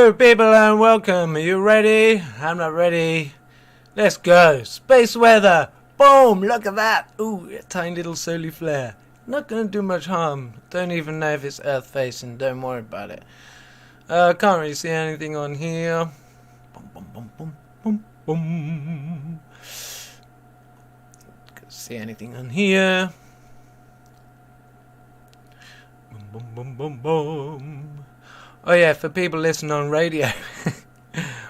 Hello people and welcome. Are you ready? I'm not ready. Let's go. Space weather. Boom, look at that. Ooh, a tiny little solar flare. Not gonna do much harm. Don't even know if it's Earth facing. Don't worry about it. Can't really see anything on here. Boom, boom, boom, boom, boom, boom. Can't see anything on here. Boom, boom, boom, boom, boom. Oh yeah, for people listening on radio,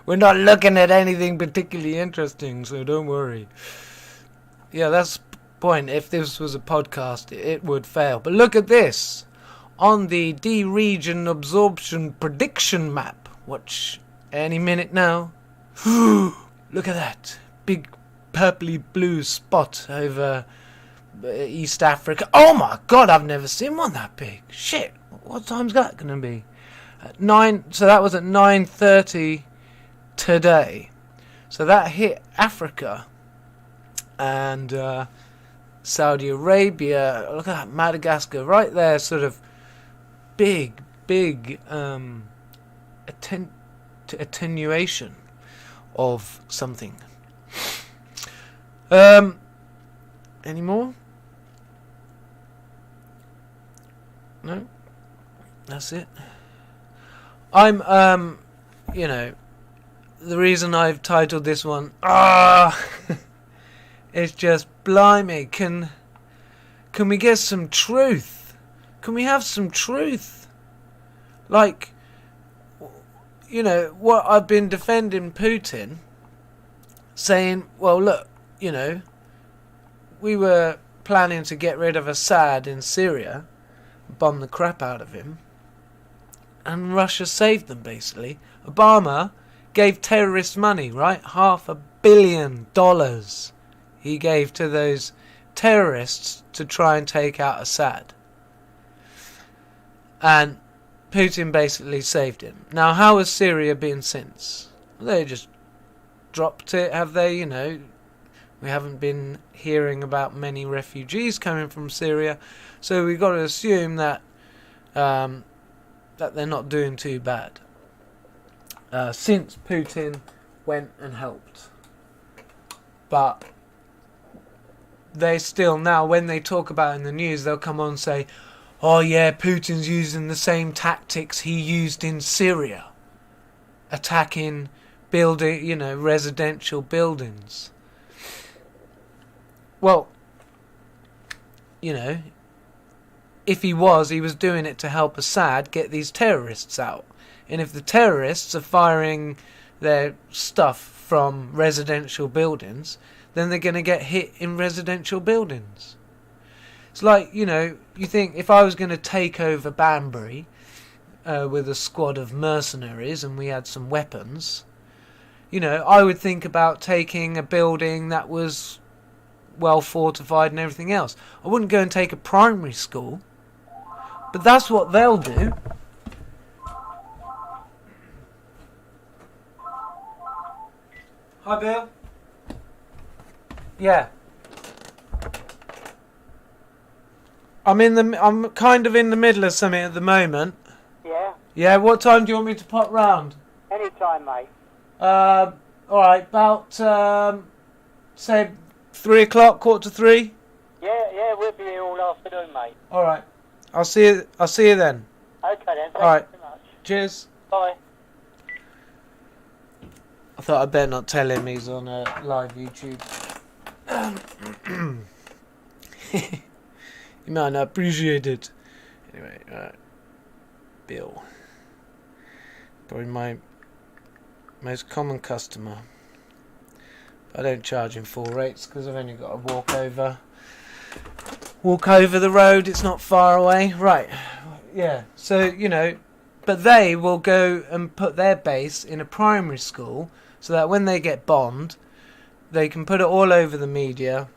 we're not looking at anything particularly interesting, so don't worry. Yeah, that's the point. If this was a podcast, it would fail. But look at this. On the D-region absorption prediction map, watch any minute now. Look at that. Big purpley blue spot over East Africa. Oh my god, I've never seen one that big. Shit, what time's that going to be? So that was at 9:30 today. So that hit Africa and Saudi Arabia. Look at that, Madagascar right there, sort of big attenuation of something. Any more? No? That's it. I'm, you know, the reason I've titled this one, it's just, blimey, can we get some truth? Can we have some truth? Like, you know, what I've been defending Putin, saying, well, look, you know, we were planning to get rid of Assad in Syria, bomb the crap out of him, and Russia saved them, basically. Obama gave terrorists money, right? $500 million he gave to those terrorists to try and take out Assad. And Putin basically saved him. Now, how has Syria been since? They just dropped it, have they? You know, we haven't been hearing about many refugees coming from Syria, so we've got to assume that that they're not doing too bad since Putin went and helped. But they still now, when they talk about it in the news, they'll come on and say, oh yeah, Putin's using the same tactics he used in Syria, attacking building, you know, residential buildings. Well, you know, if he was doing it to help Assad get these terrorists out. And if the terrorists are firing their stuff from residential buildings, then they're going to get hit in residential buildings. It's like, you know, you think if I was going to take over Banbury with a squad of mercenaries and we had some weapons, you know, I would think about taking a building that was well fortified and everything else. I wouldn't go and take a primary school. But that's what they'll do. Hi, Bill. Yeah. I'm kind of in the middle of something at the moment. Yeah? Yeah, what time do you want me to pop round? Any time, mate. Alright, about, say, 3 o'clock, 2:45? Yeah, we'll be here all afternoon, mate. Alright. I'll see you then. Okay then, thank Alright. you very much. Cheers. Bye. I thought I'd better not tell him he's on a live YouTube. He might not appreciate it. Anyway, Bill. Probably my most common customer. I don't charge him full rates because I've only got to walk over the road. It's not far away. Right. Yeah. So, you know, but they will go and put their base in a primary school so that when they get bombed, they can put it all over the media.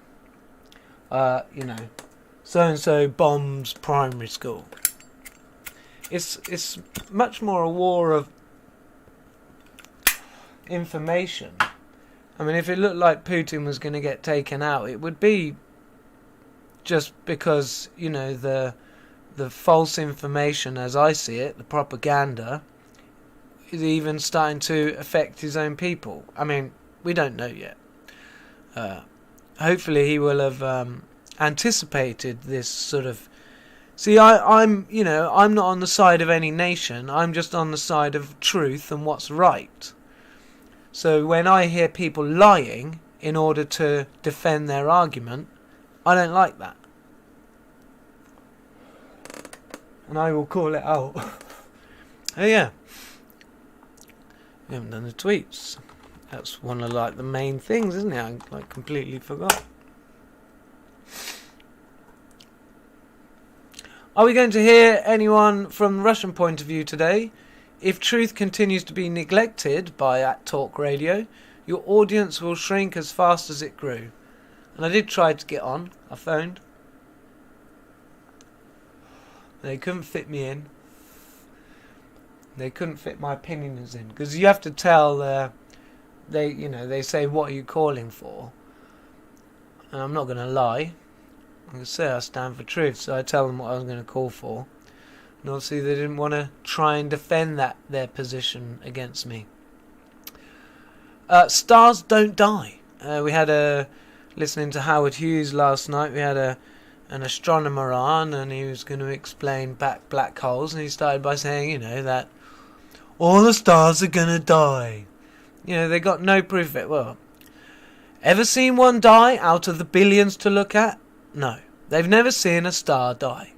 You know, so-and-so bombs primary school. It's much more a war of information. I mean, if it looked like Putin was going to get taken out, it would be just because, you know, the false information, as I see it, the propaganda, is he even starting to affect his own people? I mean, we don't know yet. Hopefully he will have anticipated this sort of... See, I'm not on the side of any nation. I'm just on the side of truth and what's right. So when I hear people lying in order to defend their argument, I don't like that. And I will call it out. Oh yeah. We haven't done the tweets. That's one of the main things, isn't it? I completely forgot. Are we going to hear anyone from the Russian point of view today? If truth continues to be neglected by @Talk Radio, your audience will shrink as fast as it grew. And I did try to get on. I phoned. They couldn't fit me in. They couldn't fit my opinions in, because you have to tell. They say, "What are you calling for?" And I'm not going to lie. I'm going to say I stand for truth, so I tell them what I was going to call for. And obviously they didn't want to try and defend their position against me. Stars don't die. We had listening to Howard Hughes last night. We had an astronomer on, and he was going to explain black holes, and he started by saying, that all the stars are going to die. They got no proof of it. Well, ever seen one die out of the billions to look at? No. They've never seen a star die.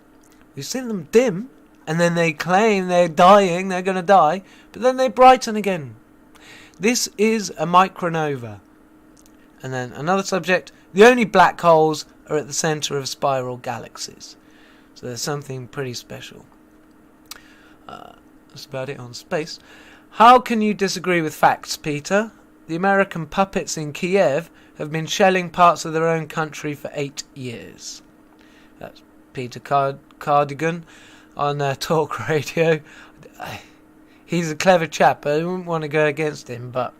We've seen them dim, and then they claim they're dying, they're going to die, but then they brighten again. This is a micronova. And then another subject, the only black holes are at the centre of spiral galaxies. So there's something pretty special. That's about it on space. How can you disagree with facts, Peter? The American puppets in Kiev have been shelling parts of their own country for 8 years. That's Peter Cardigan on Talk Radio. He's a clever chap. I wouldn't want to go against him, but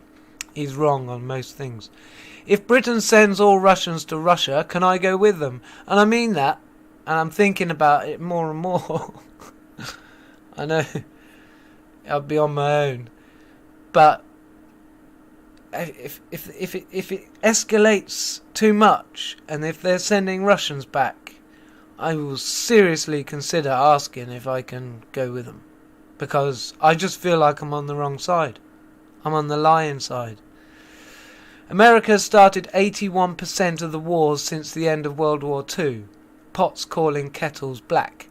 he's wrong on most things. If Britain sends all Russians to Russia, can I go with them? And I mean that, and I'm thinking about it more and more. I know I'll be on my own, but if it escalates too much, and if they're sending Russians back, I will seriously consider asking if I can go with them, because I just feel like I'm on the wrong side. I'm on the lying side. America has started 81% of the wars since the end of World War II. Pots calling kettles black.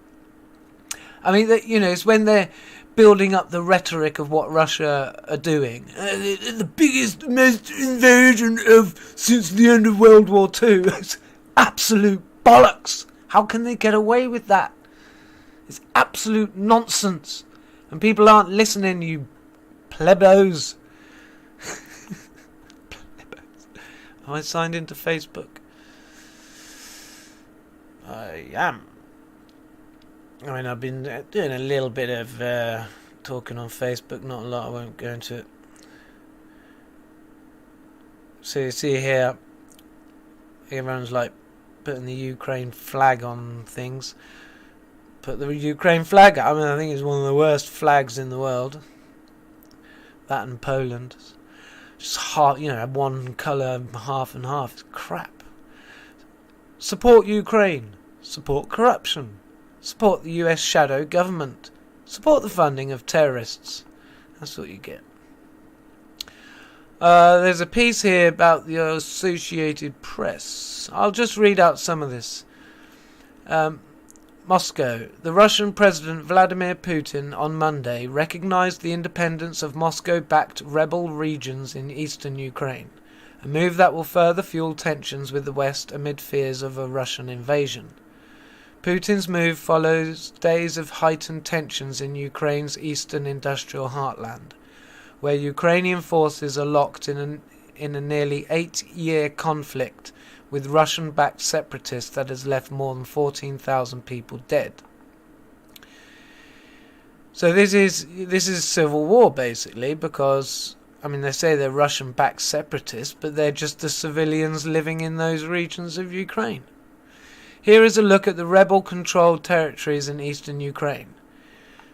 I mean, it's when they're building up the rhetoric of what Russia are doing. The biggest, most invasion since the end of World War II. It's absolute bollocks. How can they get away with that? It's absolute nonsense. And people aren't listening, you plebos. Have I signed into Facebook? I am. I mean, I've been doing a little bit of talking on Facebook, not a lot, I won't go into it. So you see here, everyone's like putting the Ukraine flag on things. Put the Ukraine flag, I mean, I think it's one of the worst flags in the world. That and Poland. Just half, one colour, half and half. It's crap. Support Ukraine. Support corruption. Support the US shadow government. Support the funding of terrorists. That's what you get. There's a piece here about the Associated Press. I'll just read out some of this. Moscow. The Russian President Vladimir Putin on Monday recognized the independence of Moscow-backed rebel regions in eastern Ukraine, a move that will further fuel tensions with the West amid fears of a Russian invasion. Putin's move follows days of heightened tensions in Ukraine's eastern industrial heartland, where Ukrainian forces are locked in a nearly 8-year conflict with Russian-backed separatists that has left more than 14,000 people dead. So this is civil war, basically, because, I mean, they say they're Russian-backed separatists, but they're just the civilians living in those regions of Ukraine. Here is a look at the rebel-controlled territories in eastern Ukraine.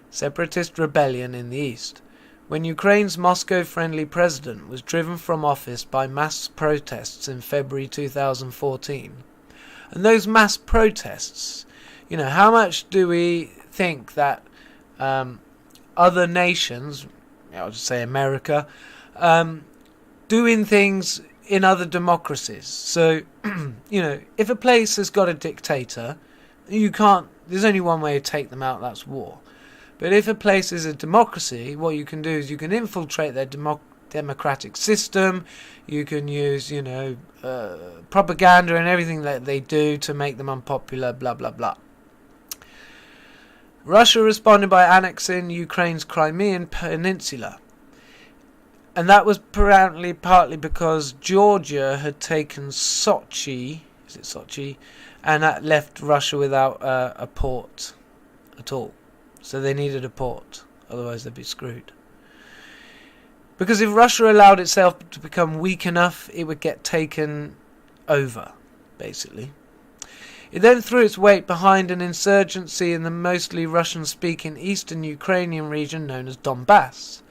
Separatist rebellion in the east. when Ukraine's Moscow-friendly president was driven from office by mass protests in February 2014. And those mass protests, how much do we think that other nations, I'll just say America, doing things in other democracies? So, if a place has got a dictator, there's only one way to take them out, that's war. But if a place is a democracy, what you can do is you can infiltrate their democratic system. You can use, propaganda and everything that they do to make them unpopular, blah, blah, blah. Russia responded by annexing Ukraine's Crimean Peninsula. And that was apparently partly because Georgia had taken Sochi, and that left Russia without a port at all. So they needed a port, otherwise they'd be screwed. Because if Russia allowed itself to become weak enough, it would get taken over, basically. It then threw its weight behind an insurgency in the mostly Russian-speaking eastern Ukrainian region known as Donbass.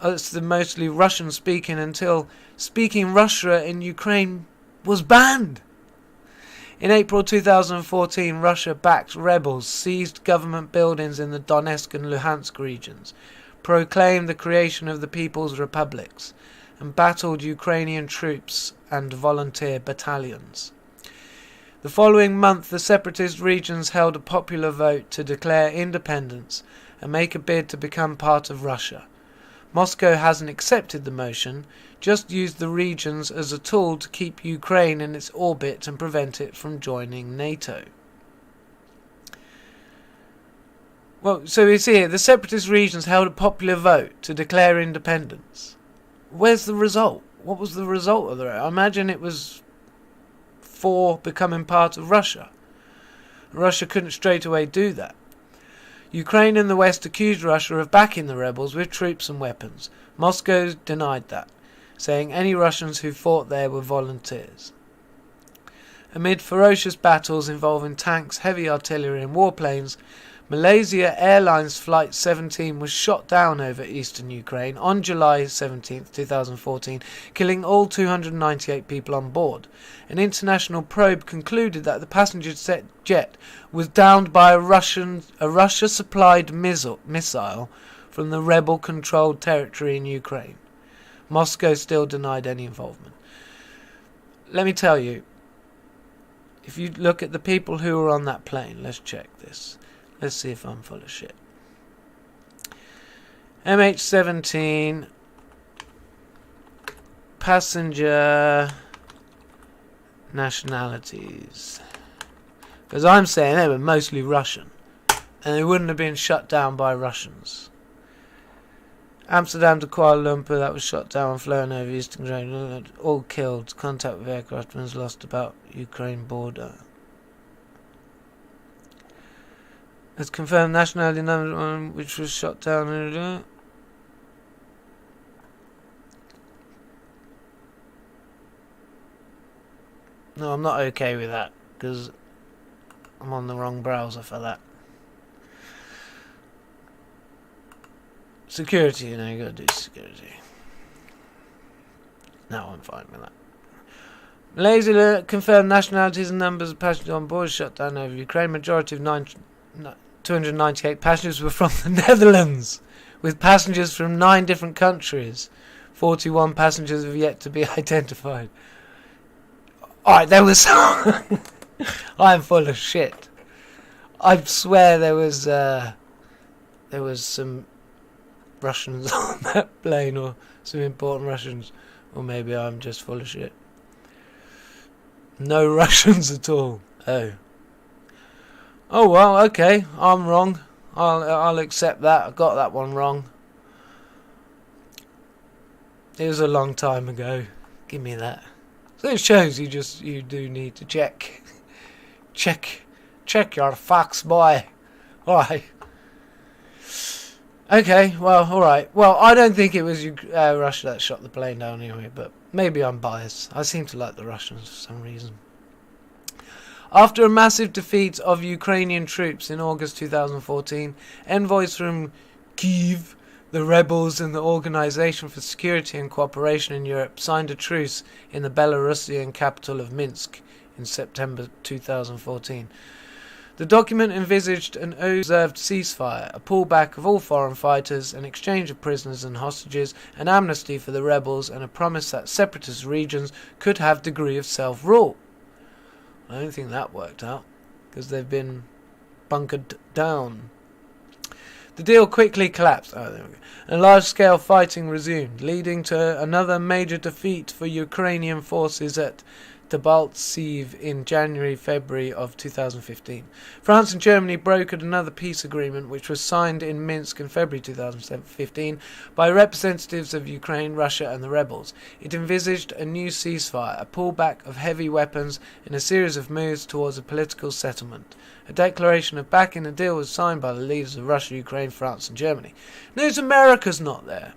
It's the mostly Russian-speaking until speaking Russia in Ukraine was banned. In April 2014, Russia-backed rebels seized government buildings in the Donetsk and Luhansk regions, proclaimed the creation of the People's Republics, and battled Ukrainian troops and volunteer battalions. The following month, the separatist regions held a popular vote to declare independence and make a bid to become part of Russia. Moscow hasn't accepted the motion, just used the regions as a tool to keep Ukraine in its orbit and prevent it from joining NATO. Well, so we see here, the separatist regions held a popular vote to declare independence. Where's the result? What was the result of that? I imagine it was for becoming part of Russia. Russia couldn't straight away do that. Ukraine and the West accused Russia of backing the rebels with troops and weapons. Moscow denied that, saying any Russians who fought there were volunteers. Amid ferocious battles involving tanks, heavy artillery and warplanes, Malaysia Airlines Flight 17 was shot down over eastern Ukraine on July 17, 2014, killing all 298 people on board. An international probe concluded that the passenger jet was downed by a Russia-supplied missile from the rebel-controlled territory in Ukraine. Moscow still denied any involvement. Let me tell you, if you look at the people who were on that plane, let's check this. Let's see if I'm full of shit. MH17 passenger nationalities. Because I'm saying they were mostly Russian. And they wouldn't have been shut down by Russians. Amsterdam to Kuala Lumpur, that was shot down and flown over eastern Ukraine. All killed. Contact with aircraft was lost about Ukraine border. Let's confirm nationality number one, which was shot down. No, I'm not okay with that, because I'm on the wrong browser for that. Security, you gotta do security. No, I'm fine with that. Malaysia confirmed nationalities and numbers of passengers on board shut down over Ukraine. Majority of 298 passengers were from the Netherlands, with passengers from 9 different countries. 41 passengers have yet to be identified. Alright, there was I'm full of shit. I swear there was some Russians on that plane, or some important Russians, or maybe I'm just full of shit. No Russians at all. Oh well, okay, I'm wrong. I'll accept that. I got that one wrong. It was a long time ago. Give me that. So it shows you do need to check your facts, boy. Alright. Okay, well, alright. Well, I don't think it was Russia that shot the plane down anyway, but maybe I'm biased. I seem to like the Russians for some reason. After a massive defeat of Ukrainian troops in August 2014, envoys from Kyiv the rebels and the Organization for Security and Cooperation in Europe signed a truce in the Belarusian capital of Minsk in September 2014. The document envisaged an observed ceasefire, a pullback of all foreign fighters, an exchange of prisoners and hostages, an amnesty for the rebels, and a promise that separatist regions could have degree of self-rule. I don't think that worked out, because they've been bunkered down. The deal quickly collapsed, and large-scale fighting resumed, leading to another major defeat for Ukrainian forces at Debaltseve in January-February of 2015. France and Germany brokered another peace agreement which was signed in Minsk in February 2015 by representatives of Ukraine, Russia and the rebels. It envisaged a new ceasefire, a pullback of heavy weapons and a series of moves towards a political settlement. A declaration of backing the deal was signed by the leaders of Russia, Ukraine, France and Germany. Notice America's not there.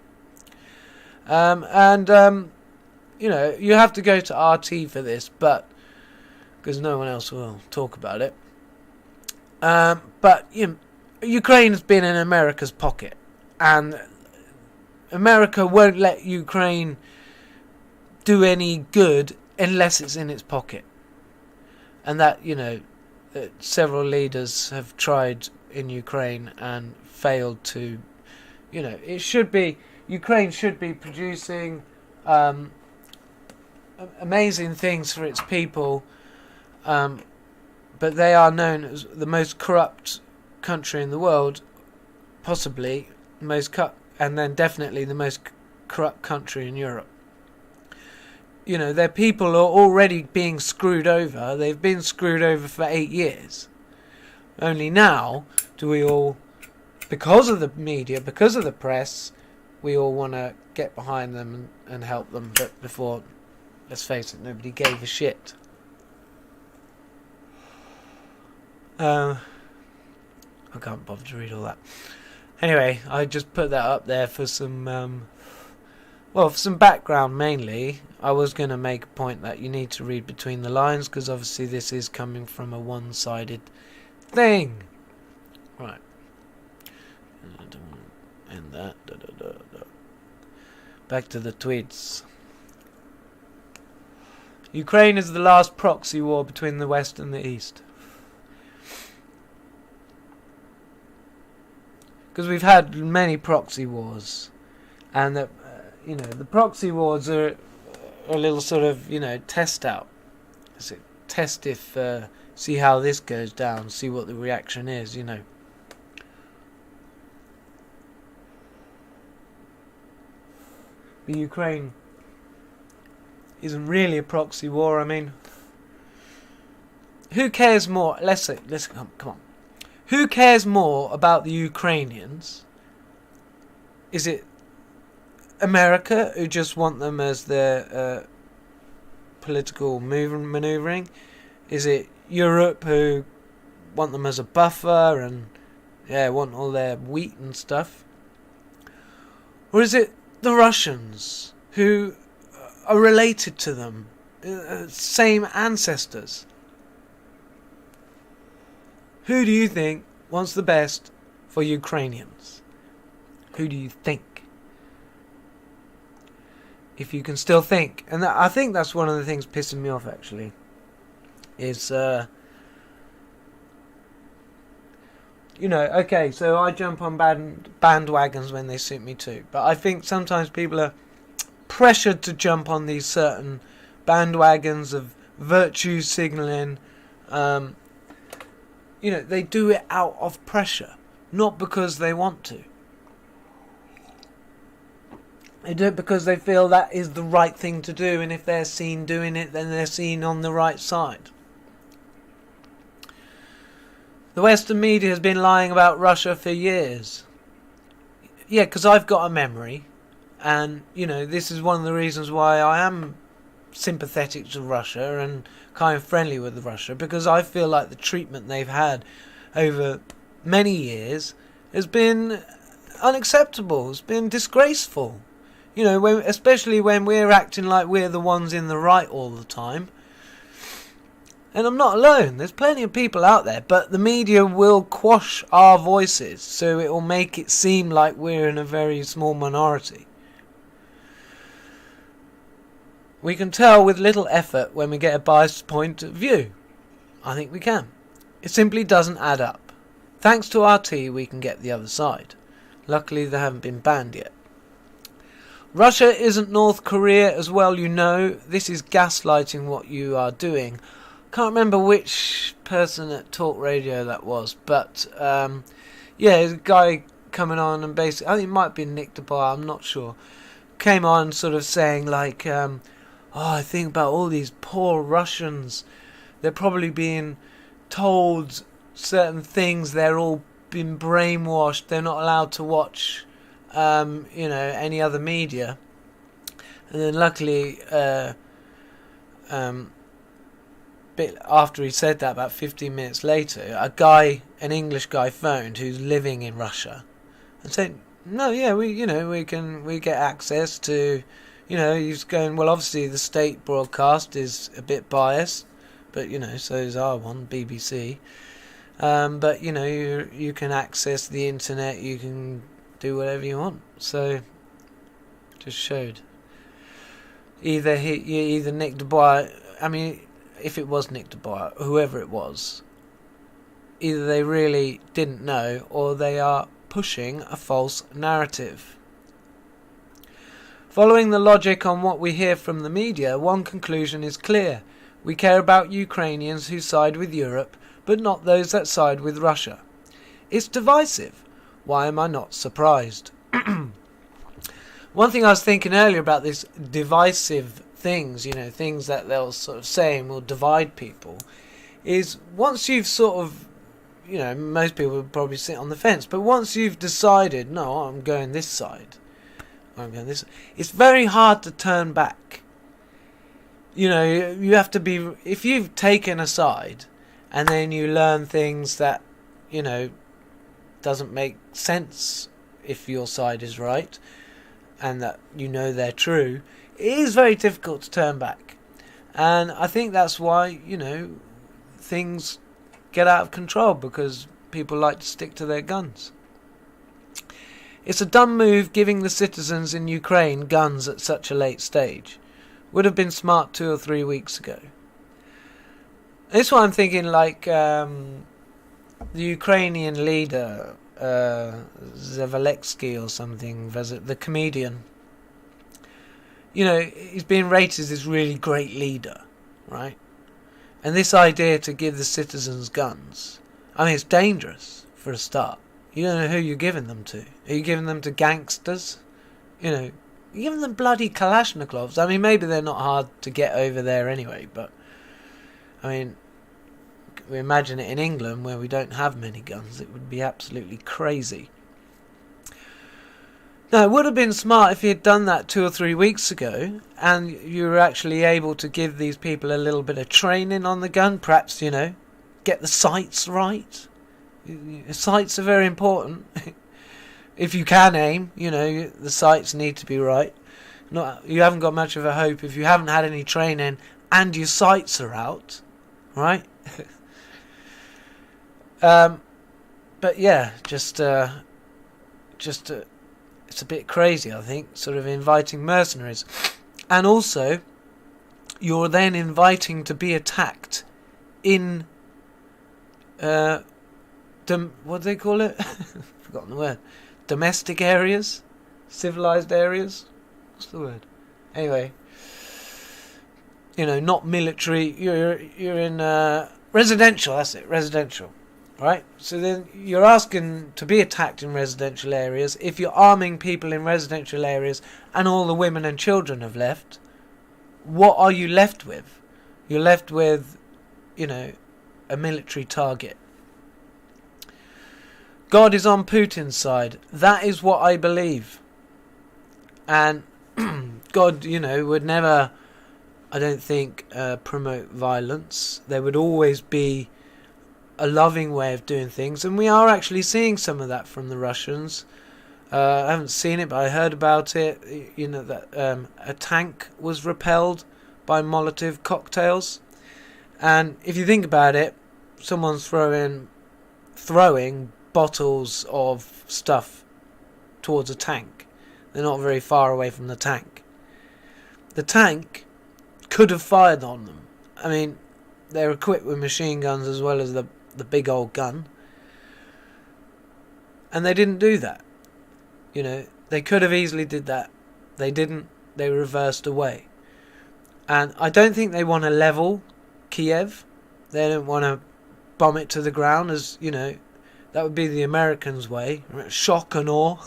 You know, you have to go to RT for this, but because no one else will talk about it. But you know, Ukraine has been in America's pocket, and America won't let Ukraine do any good unless it's in its pocket. And that, you know, several leaders have tried in Ukraine and failed to, you know, Ukraine should be producing amazing things for its people, but they are known as the most corrupt country in the world, possibly and then definitely the most corrupt country in Europe. You know, their people are already being screwed over. They've been screwed over for 8 years. Only now do we all, because of the media, because of the press, we all want to get behind them and help them. But before, let's face it, nobody gave a shit. I can't bother to read all that. Anyway, I just put that up there for some, for some background mainly. I was going to make a point that you need to read between the lines, because obviously this is coming from a one-sided thing. Right. And that. Back to the tweets. Ukraine is the last proxy war between the West and the East. Because we've had many proxy wars, and the proxy wars are a little sort of, test out. Test if, see how this goes down, see what the reaction is, The Ukraine isn't really a proxy war. I mean, who cares more? Let's come on. Who cares more about the Ukrainians? Is it America, who just want them as their political manoeuvring? Is it Europe, who want them as a buffer and want all their wheat and stuff? Or is it the Russians, who are related to them, same ancestors? Who do you think wants the best for Ukrainians? Who do you think? If you can still think. And I think that's one of the things pissing me off, actually. Is, okay, so I jump on bandwagons when they suit me too. But I think sometimes people are pressured to jump on these certain bandwagons of virtue signalling. They do it out of pressure, not because they want to. They do it because they feel that is the right thing to do, and if they're seen doing it, then they're seen on the right side. The Western media has been lying about Russia for years. Yeah, because I've got a memory, and, this is one of the reasons why I am sympathetic to Russia and kind of friendly with Russia, because I feel like the treatment they've had over many years has been unacceptable. It's been disgraceful. Especially when we're acting like we're the ones in the right all the time. And I'm not alone. There's plenty of people out there, but the media will quash our voices, so it will make it seem like we're in a very small minority. We can tell with little effort when we get a biased point of view. I think we can. It simply doesn't add up. Thanks to RT, we can get the other side. Luckily, they haven't been banned yet. Russia isn't North Korea as well, you know. This is gaslighting what you are doing. Can't remember which person at Talk Radio that was, but there's a guy coming on and basically, I think it might be Nick DeBar, I'm not sure, came on sort of saying like, I think about all these poor Russians, they're probably being told certain things, they're all been brainwashed, they're not allowed to watch any other media. And then luckily bit after he said that, about 15 minutes later, an English guy phoned who's living in Russia and said, no, yeah, we get access to, he's going, well, obviously the state broadcast is a bit biased, but so is our one, BBC, but you can access the internet, you can do whatever you want. So just showed either Nick DeBar, I mean, if it was Nick DeBar, whoever it was, either they really didn't know or they are pushing a false narrative. Following the logic on what we hear from the media, one conclusion is clear. We care about Ukrainians who side with Europe, but not those that side with Russia. It's divisive. Why am I not surprised? One thing I was thinking earlier about this divisive things, things that they'll sort of say and will divide people, is once you've sort of, most people would probably sit on the fence, but once you've decided, no, I'm going this side, it's very hard to turn back. You have to be, if you've taken a side and then you learn things that, doesn't make sense if your side is right and that they're true, it is very difficult to turn back. And I think that's why, things get out of control, because people like to stick to their guns. It's a dumb move giving the citizens in Ukraine guns at such a late stage. Would have been smart 2 or 3 weeks ago. That's why I'm thinking like the Ukrainian leader, Zelensky or something, the comedian, he's being rated as this really great leader, right? And this idea to give the citizens guns, I mean, it's dangerous for a start. You don't know who you're giving them to. Are you giving them to gangsters? You're giving them bloody Kalashnikovs. I mean, maybe they're not hard to get over there anyway, but, I mean, we imagine it in England where we don't have many guns. It would be absolutely crazy. Now, it would have been smart if he had done that 2 or 3 weeks ago and you were actually able to give these people a little bit of training on the gun. Perhaps, get the sights right. Sights are very important. If you can aim, the sights need to be right. You haven't got much of a hope if you haven't had any training and your sights are out, right? But yeah, just it's a bit crazy, I think, sort of inviting mercenaries. And also, you're then inviting to be attacked in, what do they call it? Forgotten the word. Domestic areas? Civilized areas? What's the word? Anyway, not military. You're in residential, that's it, residential. Right? So then you're asking to be attacked in residential areas. If you're arming people in residential areas and all the women and children have left, what are you left with? You're left with, a military target. God is on Putin's side. That is what I believe. And God, would never, I don't think, promote violence. There would always be a loving way of doing things, and we are actually seeing some of that from the Russians. I haven't seen it, but I heard about it. That a tank was repelled by Molotov cocktails, And if you think about it, someone's throwing bottles of stuff towards a tank. They're not very far away from the tank. The tank could have fired on them. I mean, they're equipped with machine guns as well as the big old gun. And they didn't do that. You know, they could have easily did that. They didn't. They reversed away. And I don't think they want to level Kiev. They don't want to bomb it to the ground, as, you know, that would be the Americans' way. Shock and awe.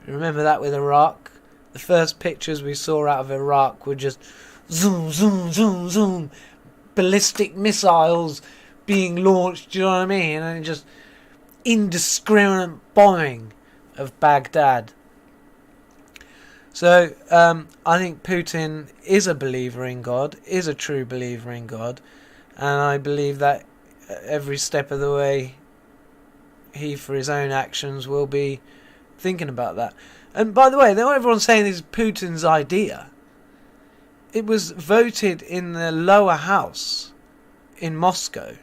Remember that with Iraq? The first pictures we saw out of Iraq were just zoom, zoom, zoom, zoom. Ballistic missiles being launched, do you know what I mean? And just indiscriminate bombing of Baghdad. So, I think Putin is a believer in God, is a true believer in God, and I believe that every step of the way he, for his own actions, will be thinking about that. And by the way, not everyone's saying this is Putin's idea. It was voted in the lower house in Moscow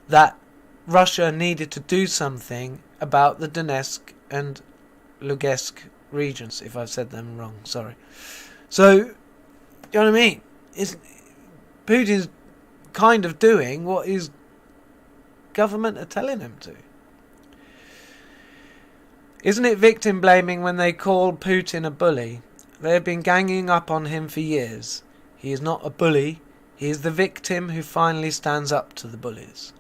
that Russia needed to do something about the Donetsk and Lugansk regions, if I've said them wrong, sorry. So, you know what I mean? Putin's kind of doing what his government are telling him to. Isn't it victim blaming when they call Putin a bully? They have been ganging up on him for years. He is not a bully. He is the victim who finally stands up to the bullies.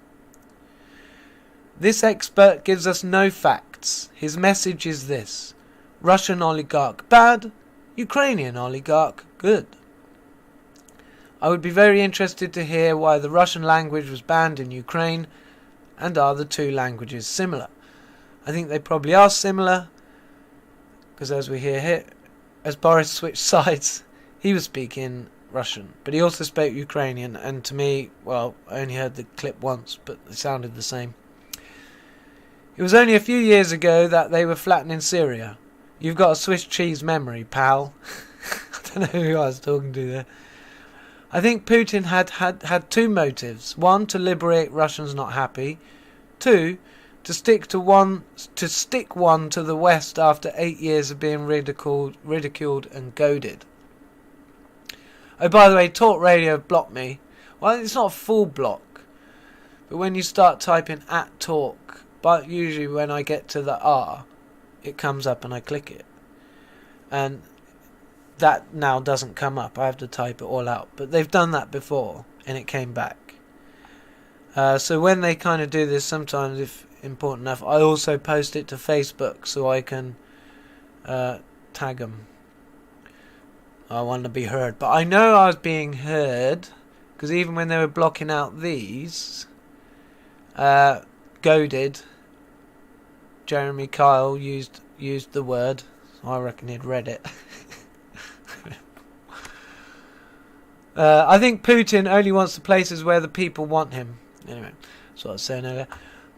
This expert gives us no facts. His message is this: Russian oligarch bad, Ukrainian oligarch good. I would be very interested to hear why the Russian language was banned in Ukraine, and are the two languages similar? I think they probably are similar, because as we hear here, as Boris switched sides, he was speaking Russian, but he also spoke Ukrainian, and to me, well, I only heard the clip once, but it sounded the same. It was only a few years ago that they were flattening Syria. You've got a Swiss cheese memory, pal. I don't know who I was talking to there. I think Putin had two motives. One, to liberate Russians not happy. Two, to stick one to the West after 8 years of being ridiculed and goaded. Oh, by the way, Talk Radio blocked me. Well, it's not a full block, but when you start typing @talk, but usually when I get to the R, it comes up and I click it, and that now doesn't come up. I have to type it all out, but they've done that before and it came back. So when they kind of do this, sometimes if important enough, I also post it to Facebook so I can tag them. I want to be heard, but I know I was being heard, because even when they were blocking out these, goaded, Jeremy Kyle used the word, so I reckon he'd read it. I think Putin only wants the places where the people want him. Anyway, that's what I was saying earlier.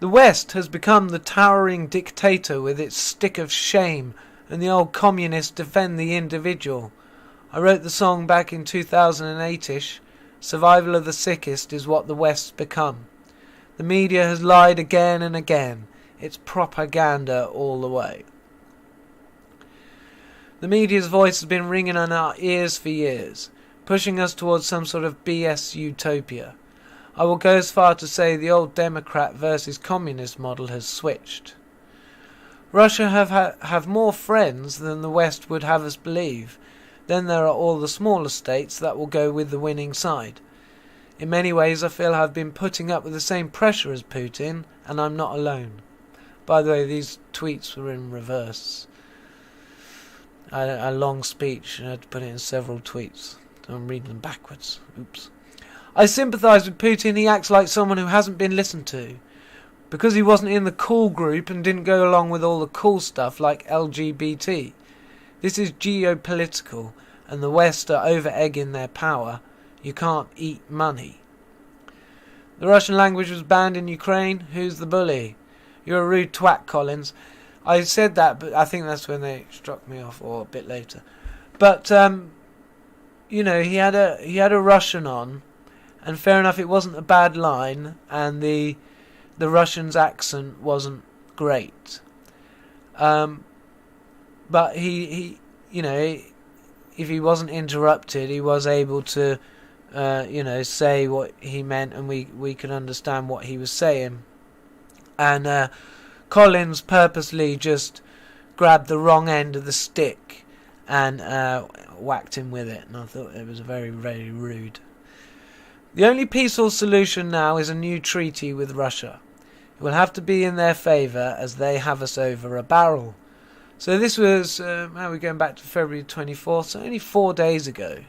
The West has become the towering dictator with its stick of shame, and the old communists defend the individual. I wrote the song back in 2008-ish. Survival of the sickest is what the West's become. The media has lied again and again. It's propaganda all the way. The media's voice has been ringing in our ears for years, pushing us towards some sort of BS utopia. I will go as far to say the old Democrat versus communist model has switched. Russia have more friends than the West would have us believe. Then there are all the smaller states that will go with the winning side. In many ways I feel I've been putting up with the same pressure as Putin, and I'm not alone. By the way, these tweets were in reverse. I had a long speech and I had to put it in several tweets. So I'm reading them backwards. Oops. I sympathise with Putin. He acts like someone who hasn't been listened to. Because he wasn't in the cool group and didn't go along with all the cool stuff like LGBT. This is geopolitical, and the West are over-egging their power. You can't eat money. The Russian language was banned in Ukraine. Who's the bully? You're a rude twat, Collins. I said that, but I think that's when they struck me off, or a bit later. But you know, he had a Russian on, And fair enough, it wasn't a bad line, and the Russian's accent wasn't great. But he if he wasn't interrupted, he was able to, say what he meant, and we could understand what he was saying. And Collins purposely just grabbed the wrong end of the stick and whacked him with it, and I thought it was very, very rude. The only peaceful solution now is a new treaty with Russia. It will have to be in their favour, as they have us over a barrel. So this was, we're going back to February 24th, so only 4 days ago.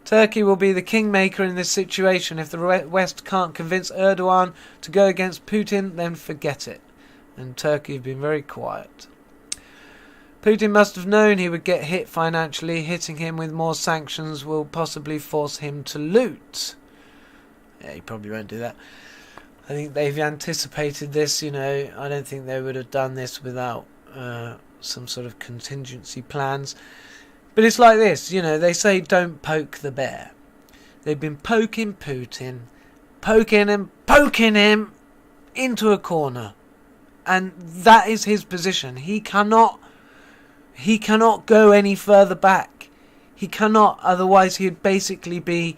Turkey will be the kingmaker in this situation. If the West can't convince Erdogan to go against Putin, then forget it. And Turkey have been very quiet. Putin must have known he would get hit financially. Hitting him with more sanctions will possibly force him to loot. Yeah, he probably won't do that. I think they've anticipated this, I don't think they would have done this without some sort of contingency plans. But it's like this, they say don't poke the bear. They've been poking Putin, poking him into a corner. And that is his position. He cannot go any further back. He cannot, otherwise he'd basically be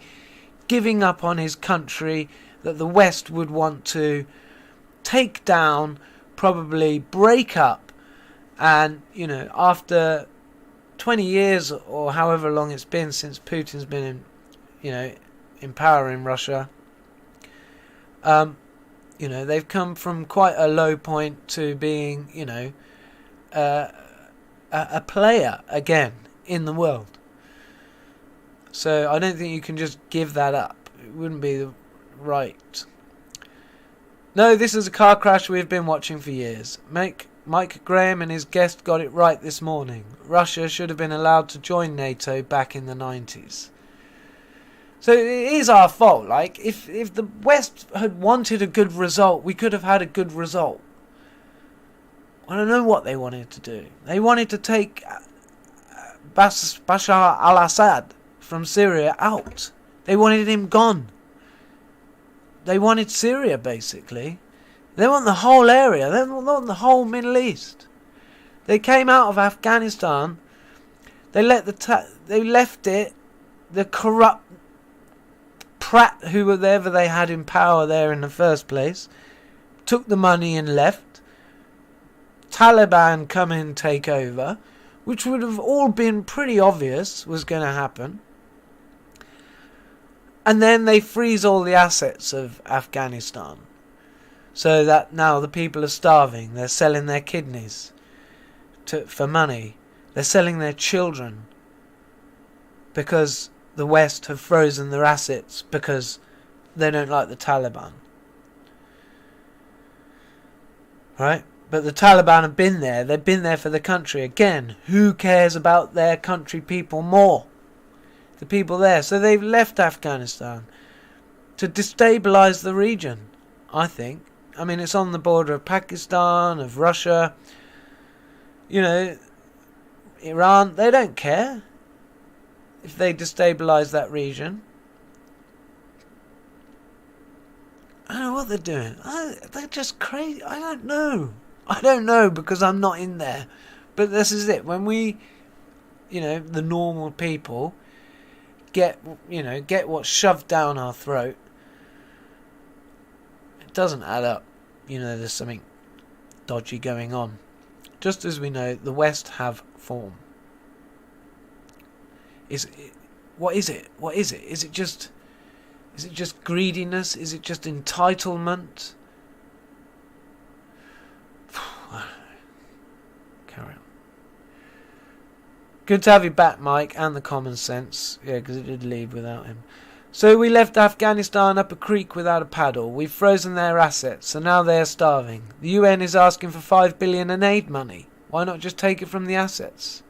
giving up on his country that the West would want to take down, probably break up, and, after 20 years or however long it's been since Putin's been in power in Russia, they've come from quite a low point to being, a player again in the world. So I don't think you can just give that up. It wouldn't be the right. No, this is a car crash we've been watching for years. Mike Graham and his guest got it right this morning. Russia should have been allowed to join NATO back in the 90s. So it is our fault. Like, if the West had wanted a good result, we could have had a good result. I don't know what they wanted to do. They wanted to take Bashar al-Assad from Syria out. They wanted him gone. They wanted Syria, basically. They want the whole area. They want the whole Middle East. They came out of Afghanistan. They left it. The corrupt prat whoever they had in power there in the first place took the money and left. Taliban come in and take over, which would have all been pretty obvious was going to happen. And then they freeze all the assets of Afghanistan, so that now the people are starving. They're selling their kidneys for money. They're selling their children because the West have frozen their assets because they don't like the Taliban. Right? But the Taliban have been there. They've been there for the country. Again, who cares about their country people more? The people there. So they've left Afghanistan to destabilise the region, I think. I mean, it's on the border of Pakistan, of Russia. Iran, they don't care if they destabilise that region. I don't know what they're doing. They're just crazy. I don't know because I'm not in there. But this is it. When we, the normal people get what's shoved down our throat, it doesn't add up. There's something dodgy going on. Just as we know, the West have form. What is it? Is it just greediness? Is it just entitlement? Carry on. Good to have you back, Mike, and the common sense. Yeah, because it did leave without him. So we left Afghanistan up a creek without a paddle. We've frozen their assets, so now they are starving. The UN is asking for $5 billion in aid money. Why not just take it from the assets?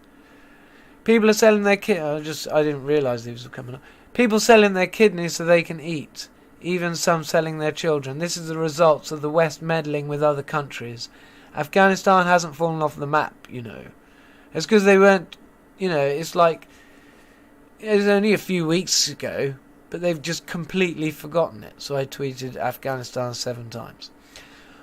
People are selling their kidneys. I didn't realise these were coming up. People selling their kidneys so they can eat. Even some selling their children. This is the results of the West meddling with other countries. Afghanistan hasn't fallen off the map, It's because they weren't, it's like, it was only a few weeks ago but they've just completely forgotten it. So I tweeted Afghanistan 7 times.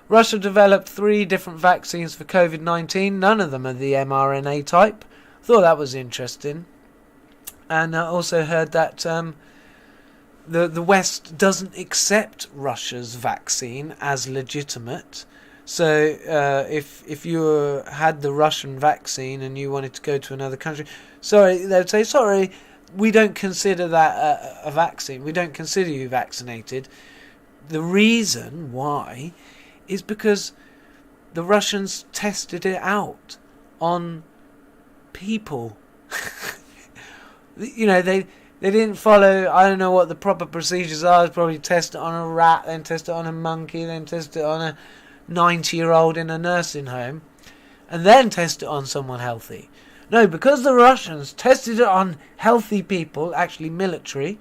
Russia developed 3 different vaccines for COVID-19. None of them are the mRNA type. Thought that was interesting. And I also heard that the West doesn't accept Russia's vaccine as legitimate. So if you had the Russian vaccine and you wanted to go to another country, they'd say, sorry, we don't consider that a vaccine. We don't consider you vaccinated. The reason why is because the Russians tested it out on people. They didn't follow, I don't know what the proper procedures are. They'd probably test it on a rat, then test it on a monkey, then test it on a 90-year-old in a nursing home, and then test it on someone healthy. No, because the Russians tested it on healthy people, actually military,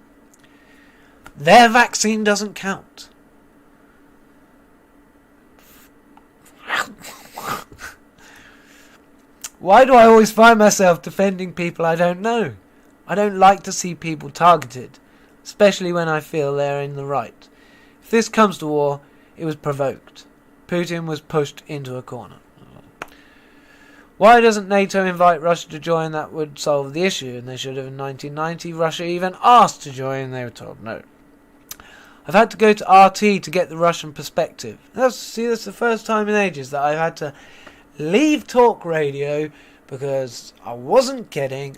their vaccine doesn't count. Why do I always find myself defending people I don't know? I don't like to see people targeted, especially when I feel they're in the right. If this comes to war, it was provoked. Putin was pushed into a corner. Why doesn't NATO invite Russia to join? That would solve the issue, and they should have in 1990. Russia even asked to join, they were told no. I've had to go to RT to get the Russian perspective. That's the first time in ages that I've had to leave talk radio because I wasn't getting...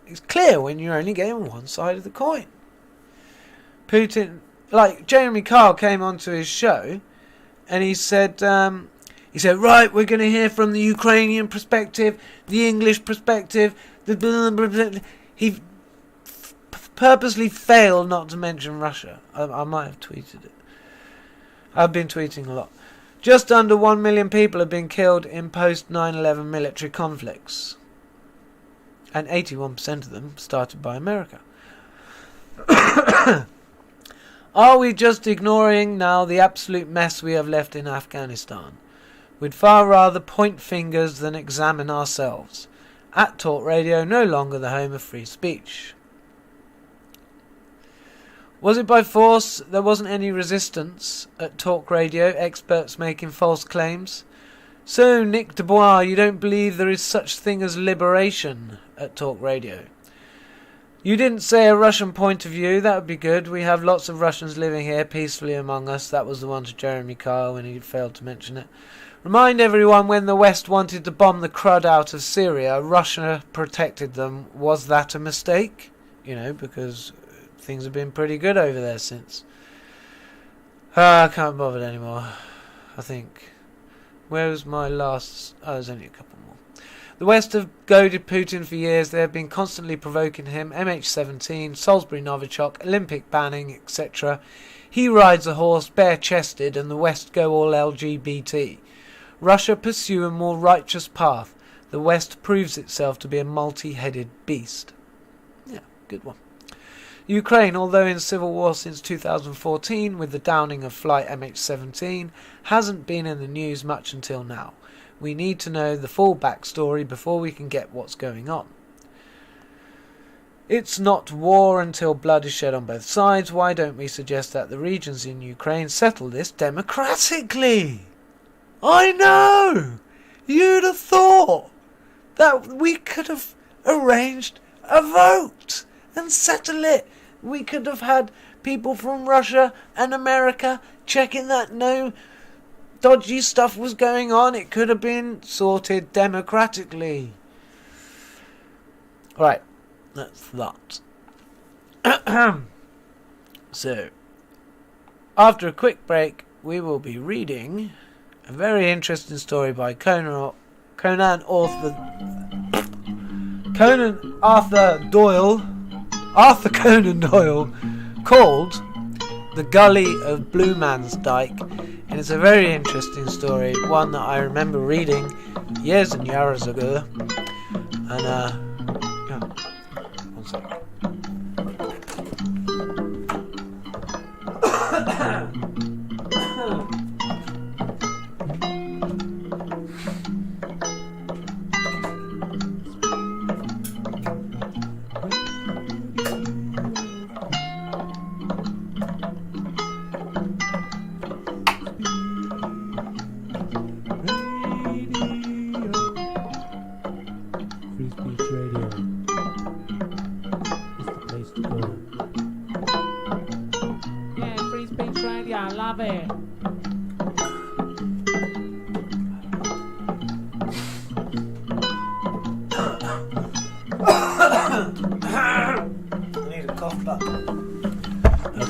It's clear when you're only getting one side of the coin. Putin... Like, Jeremy Kyle came onto his show and he said, right, we're going to hear from the Ukrainian perspective, the English perspective, he purposely failed not to mention Russia. I might have tweeted it. I've been tweeting a lot. Just under 1 million people have been killed in post-9/11 military conflicts. And 81% of them started by America. Are we just ignoring now the absolute mess we have left in Afghanistan? We'd far rather point fingers than examine ourselves. At Talk Radio, no longer the home of free speech. Was it by force? There wasn't any resistance at Talk Radio, experts making false claims. So, Nick Dubois, you don't believe there is such thing as liberation at Talk Radio? You didn't say a Russian point of view, that would be good. We have lots of Russians living here peacefully among us. That was the one to Jeremy Kyle when he failed to mention it. Remind everyone when the West wanted to bomb the crud out of Syria, Russia protected them. Was that a mistake? Because things have been pretty good over there since. I can't bother anymore, I think. Where's my last... there's only a couple more. The West have goaded Putin for years. They have been constantly provoking him. MH17, Salisbury Novichok, Olympic banning, etc. He rides a horse bare-chested and the West go all LGBT. Russia pursue a more righteous path. The West proves itself to be a multi-headed beast. Yeah, good one. Ukraine, although in civil war since 2014 with the downing of flight MH17, hasn't been in the news much until now. We need to know the full backstory before we can get what's going on. It's not war until blood is shed on both sides. Why don't we suggest that the regions in Ukraine settle this democratically? I know! You'd have thought that we could have arranged a vote and settle it. We could have had people from Russia and America checking that no dodgy stuff was going on. It could have been sorted democratically. Right, that's that. So, after a quick break, we will be reading a very interesting story by Conan Arthur Conan Doyle, called The Gully of Bluemansdyke, and it's a very interesting story, one that I remember reading years and years ago, and one second.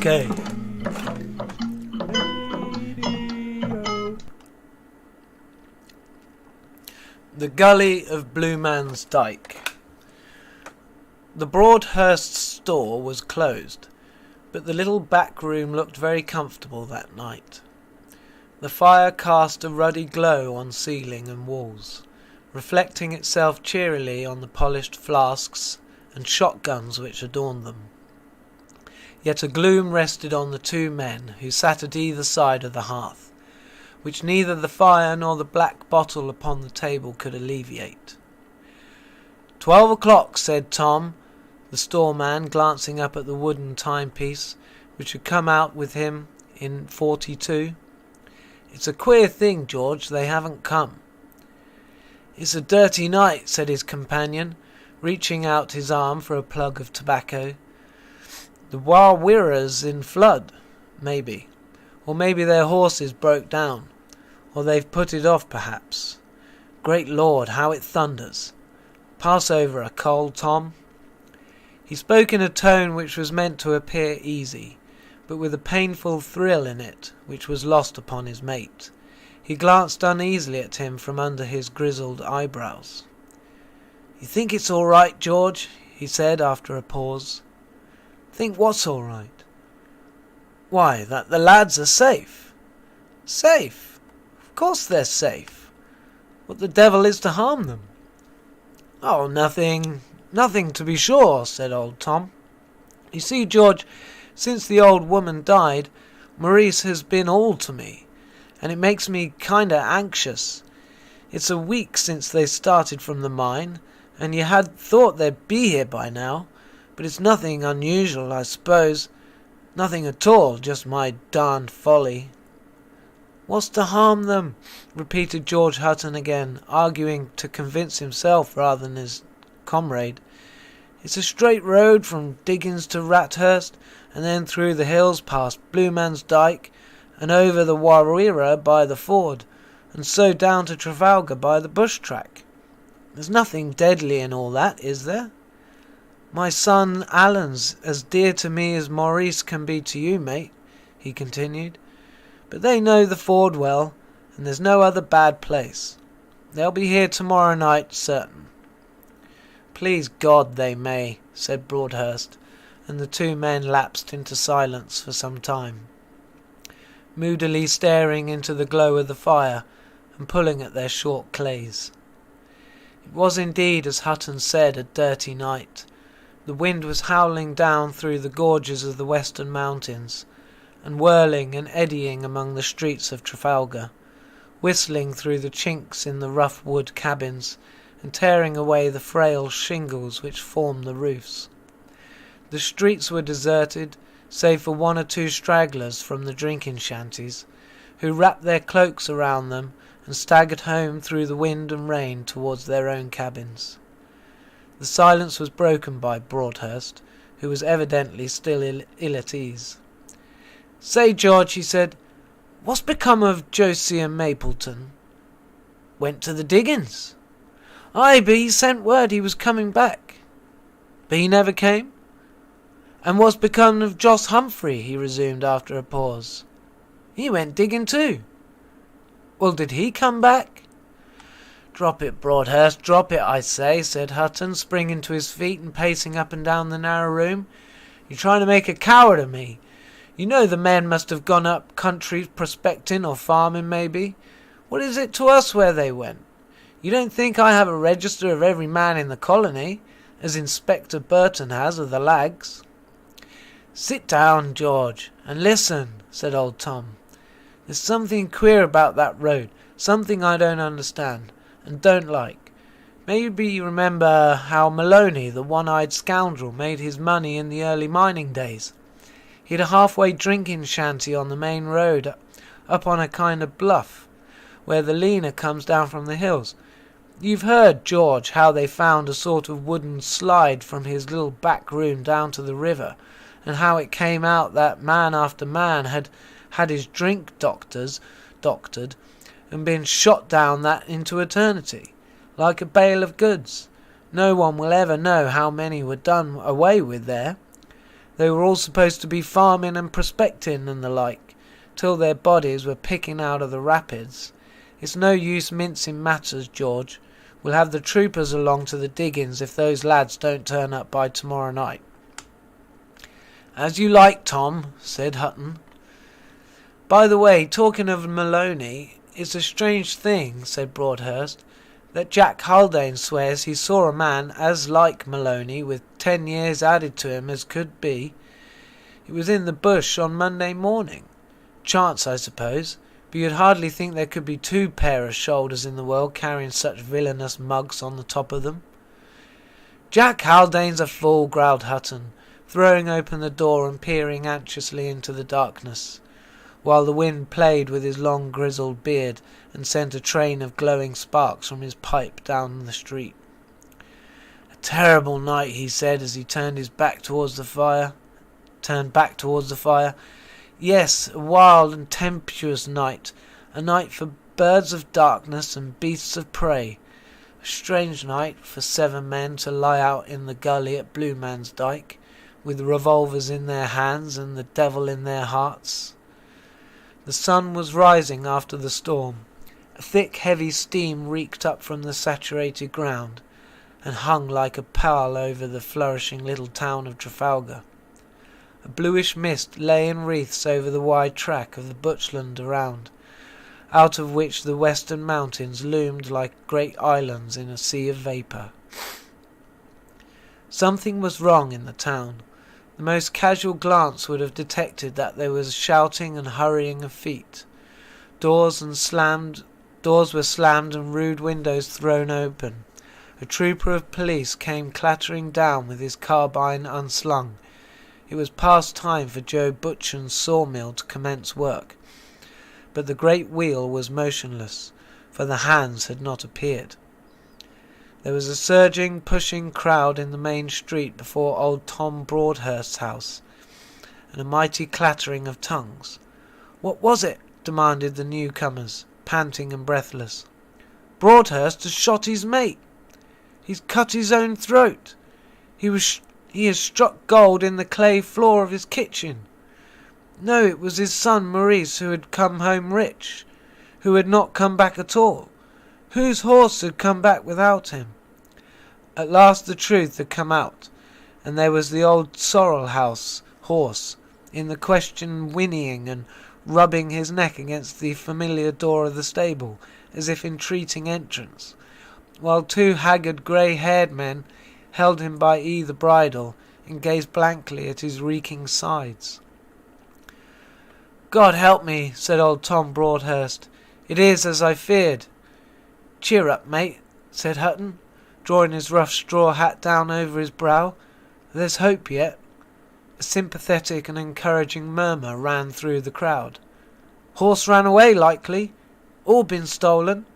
Okay. The Gully of Bluemansdyke. The Broadhurst store was closed, but the little back room looked very comfortable that night. The fire cast a ruddy glow on ceiling and walls, reflecting itself cheerily on the polished flasks and shotguns which adorned them. Yet a gloom rested on the two men who sat at either side of the hearth, which neither the fire nor the black bottle upon the table could alleviate. 12 o'clock, said Tom, the storeman, glancing up at the wooden timepiece, which had come out with him in 42. It's a queer thing, George, they haven't come. It's a dirty night, said his companion, reaching out his arm for a plug of tobacco. The Aaaaargh's in flood, maybe. Or maybe their horses broke down. Or they've put it off, perhaps. Great Lord, how it thunders. Pass over a coal, Tom. He spoke in a tone which was meant to appear easy, but with a painful thrill in it, which was lost upon his mate. He glanced uneasily at him from under his grizzled eyebrows. You think it's all right, George? He said after a pause. Think what's all right? Why, that the lads are safe. Safe? Of course they're safe. What the devil is to harm them? Oh, nothing to be sure, said old Tom. You see, George, since the old woman died, Maurice has been all to me, and it makes me kinda anxious. It's a week since they started from the mine, and you had thought they'd be here by now, but it's nothing unusual, I suppose. Nothing at all, just my darned folly. What's to harm them? Repeated George Hutton again, arguing to convince himself rather than his comrade. It's a straight road from Diggins to Rathurst, and then through the hills past Bluemansdyke, and over the Aaaaargh by the ford, and so down to Trafalgar by the bush track. There's nothing deadly in all that, is there? My son Alan's as dear to me as Maurice can be to you, mate, he continued. But they know the ford well, and there's no other bad place. They'll be here tomorrow night, certain. Please God they may, said Broadhurst, and the two men lapsed into silence for some time, moodily staring into the glow of the fire and pulling at their short clays. It was indeed, as Hutton said, a dirty night. The wind was howling down through the gorges of the western mountains, and whirling and eddying among the streets of Trafalgar, whistling through the chinks in the rough wood cabins, and tearing away the frail shingles which formed the roofs. The streets were deserted, save for one or two stragglers from the drinking shanties, who wrapped their cloaks around them and staggered home through the wind and rain towards their own cabins. The silence was broken by Broadhurst, who was evidently still ill at ease. Say, George, he said, what's become of Josiah Mapleton? Went to the diggings. Aye, but he sent word he was coming back. But he never came? And what's become of Joss Humphrey? He resumed after a pause. He went digging too. Well, did he come back? Drop it, Broadhurst, drop it, I say, said Hutton, springing to his feet and pacing up and down the narrow room. You're trying to make a coward of me. You know the men must have gone up country prospecting or farming, maybe. What is it to us where they went? You don't think I have a register of every man in the colony, as Inspector Burton has of the lags? Sit down, George, and listen, said old Tom. There's something queer about that road, something I don't understand, and don't like. Maybe you remember how Maloney, the one-eyed scoundrel, made his money in the early mining days. He had a halfway drinking shanty on the main road, up on a kind of bluff, where the Lena comes down from the hills. You've heard, George, how they found a sort of wooden slide from his little back room down to the river, and how it came out that man after man had had his drink doctored, and been shot down that into eternity, like a bale of goods. No one will ever know how many were done away with there. They were all supposed to be farming and prospecting and the like, till their bodies were picking out of the rapids. It's no use mincing matters, George. We'll have the troopers along to the diggings if those lads don't turn up by tomorrow night." "As you like, Tom," said Hutton. "By the way, talking of Maloney, it's a strange thing," said Broadhurst, "that Jack Haldane swears he saw a man as like Maloney, with 10 years added to him as could be. He was in the bush on Monday morning. Chance, I suppose, but you'd hardly think there could be 2 pair of shoulders in the world carrying such villainous mugs on the top of them." "Jack Haldane's a fool," growled Hutton, throwing open the door and peering anxiously into the darkness, while the wind played with his long grizzled beard and sent a train of glowing sparks from his pipe down the street. "A terrible night," he said as he turned back towards the fire. "Yes, a wild and tempestuous night, a night for birds of darkness and beasts of prey. A strange night for 7 men to lie out in the gully at Bluemansdyke, with revolvers in their hands and the devil in their hearts." The sun was rising after the storm. A thick, heavy steam reeked up from the saturated ground, and hung like a pall over the flourishing little town of Trafalgar. A bluish mist lay in wreaths over the wide track of the bushland around, out of which the western mountains loomed like great islands in a sea of vapour. Something was wrong in the town. The most casual glance would have detected that there was shouting and hurrying of feet. Doors were slammed and rude windows thrown open. A trooper of police came clattering down with his carbine unslung. It was past time for Joe Butchen's sawmill to commence work, but the great wheel was motionless, for the hands had not appeared. There was a surging, pushing crowd in the main street before old Tom Broadhurst's house, and a mighty clattering of tongues. "What was it?" demanded the newcomers, panting and breathless. "Broadhurst has shot his mate. He's cut his own throat. He has struck gold in the clay floor of his kitchen. No, it was his son Maurice who had come home rich, who had not come back at all, whose horse had come back without him." At last the truth had come out, and there was the old Sorrel House horse in the question, whinnying and rubbing his neck against the familiar door of the stable, as if entreating entrance, while 2 haggard grey-haired men held him by either bridle and gazed blankly at his reeking sides. "God help me," said old Tom Broadhurst. "It is as I feared." "Cheer up, mate," said Hutton, drawing his rough straw hat down over his brow. "There's hope yet." A sympathetic and encouraging murmur ran through the crowd. "Horse ran away, likely. All been stolen.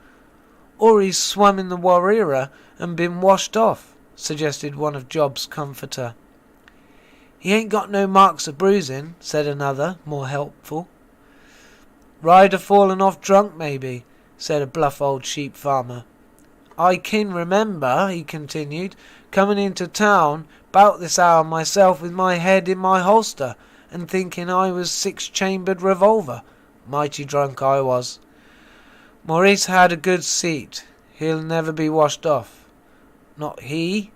Or he's swum in the Warreera and been washed off," suggested one of Job's comforter. "He ain't got no marks of bruising," said another, more helpful. "Rider fallen off drunk, maybe," said a bluff old sheep farmer. "I can remember," he continued, "coming into town 'bout this hour myself with my head in my holster, and thinking I was 6-chambered revolver. Mighty drunk I was. Maurice had a good seat. He'll never be washed off." "Not he."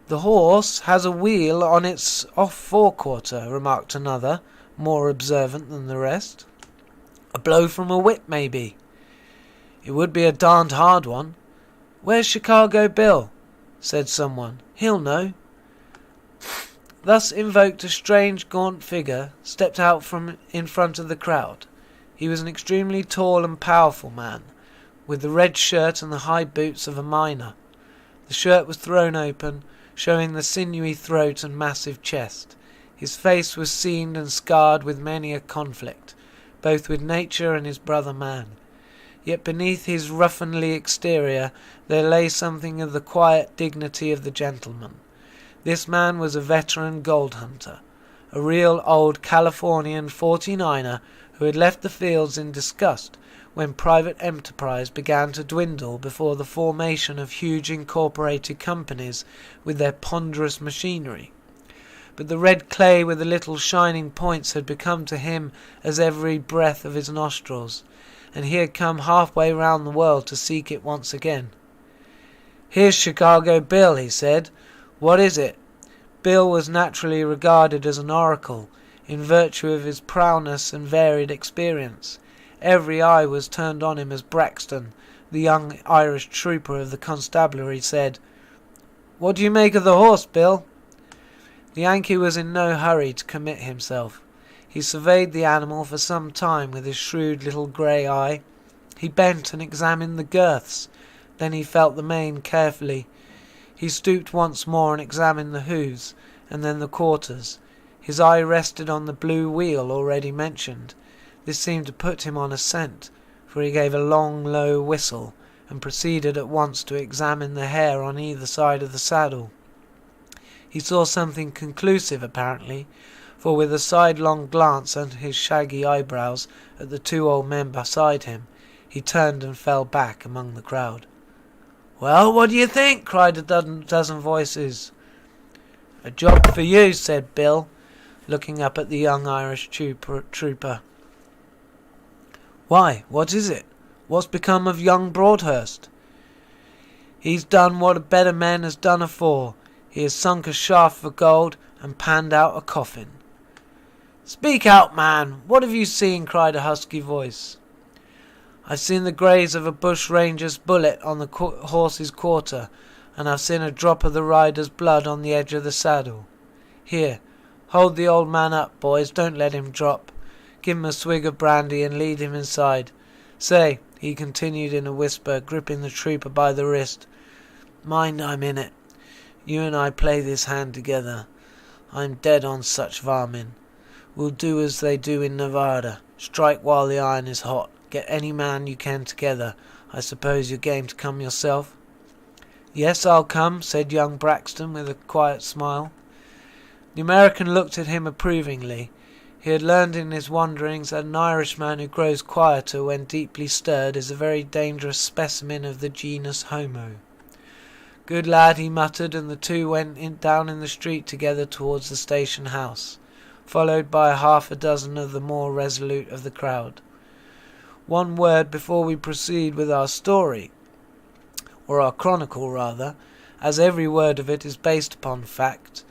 "The horse has a wheel on its off forequarter," remarked another, more observant than the rest. "A blow from a whip, maybe." "It would be a darned hard one." "Where's Chicago Bill?" said someone. "He'll know." Thus invoked, a strange gaunt figure stepped out from in front of the crowd. He was an extremely tall and powerful man, with the red shirt and the high boots of a miner. The shirt was thrown open, showing the sinewy throat and massive chest. His face was seamed and scarred with many a conflict, both with nature and his brother man. Yet beneath his ruffianly exterior there lay something of the quiet dignity of the gentleman. This man was a veteran gold hunter, a real old Californian 49er who had left the fields in disgust when private enterprise began to dwindle before the formation of huge incorporated companies with their ponderous machinery. but the red clay with the little shining points had become to him as every breath of his nostrils, and he had come halfway round the world to seek it once again. "Here's Chicago Bill," he said. "What is it?" Bill was naturally regarded as an oracle, in virtue of his prowess and varied experience. Every eye was turned on him as Braxton, the young Irish trooper of the constabulary, said, "What do you make of the horse, Bill?" The Yankee was in no hurry to commit himself. He surveyed the animal for some time with his shrewd little grey eye. He bent and examined the girths. Then he felt the mane carefully. He stooped once more and examined the hoofs, and then the quarters. His eye rested on the blue wheel already mentioned. This seemed to put him on a scent, for he gave a long, low whistle, and proceeded at once to examine the hair on either side of the saddle. He saw something conclusive, apparently, for with a sidelong glance under his shaggy eyebrows at the two old men beside him, he turned and fell back among the crowd. "Well, what do you think?" cried a dozen voices. "A job for you," said Bill, looking up at the young Irish trooper. "Why, what is it? What's become of young Broadhurst?" "He's done what a better man has done afore. He has sunk a shaft for gold and panned out a coffin." "Speak out, man! What have you seen?" cried a husky voice. "I've seen the graze of a bushranger's bullet on the horse's quarter, and I've seen a drop of the rider's blood on the edge of the saddle. Here, hold the old man up, boys, don't let him drop. Give him a swig of brandy and lead him inside. Say," he continued in a whisper, gripping the trooper by the wrist, "mind I'm in it. You and I play this hand together. I'm dead on such varmin. We'll do as they do in Nevada. Strike while the iron is hot. Get any man you can together. I suppose you're game to come yourself?" "Yes, I'll come," said young Braxton with a quiet smile. The American looked at him approvingly. He had learned in his wanderings that an Irishman who grows quieter when deeply stirred is a very dangerous specimen of the genus Homo. "Good lad," he muttered, and the two went down in the street together towards the station house, followed by half a dozen of the more resolute of the crowd. One word before we proceed with our story, or our chronicle rather, as every word of it is based upon fact.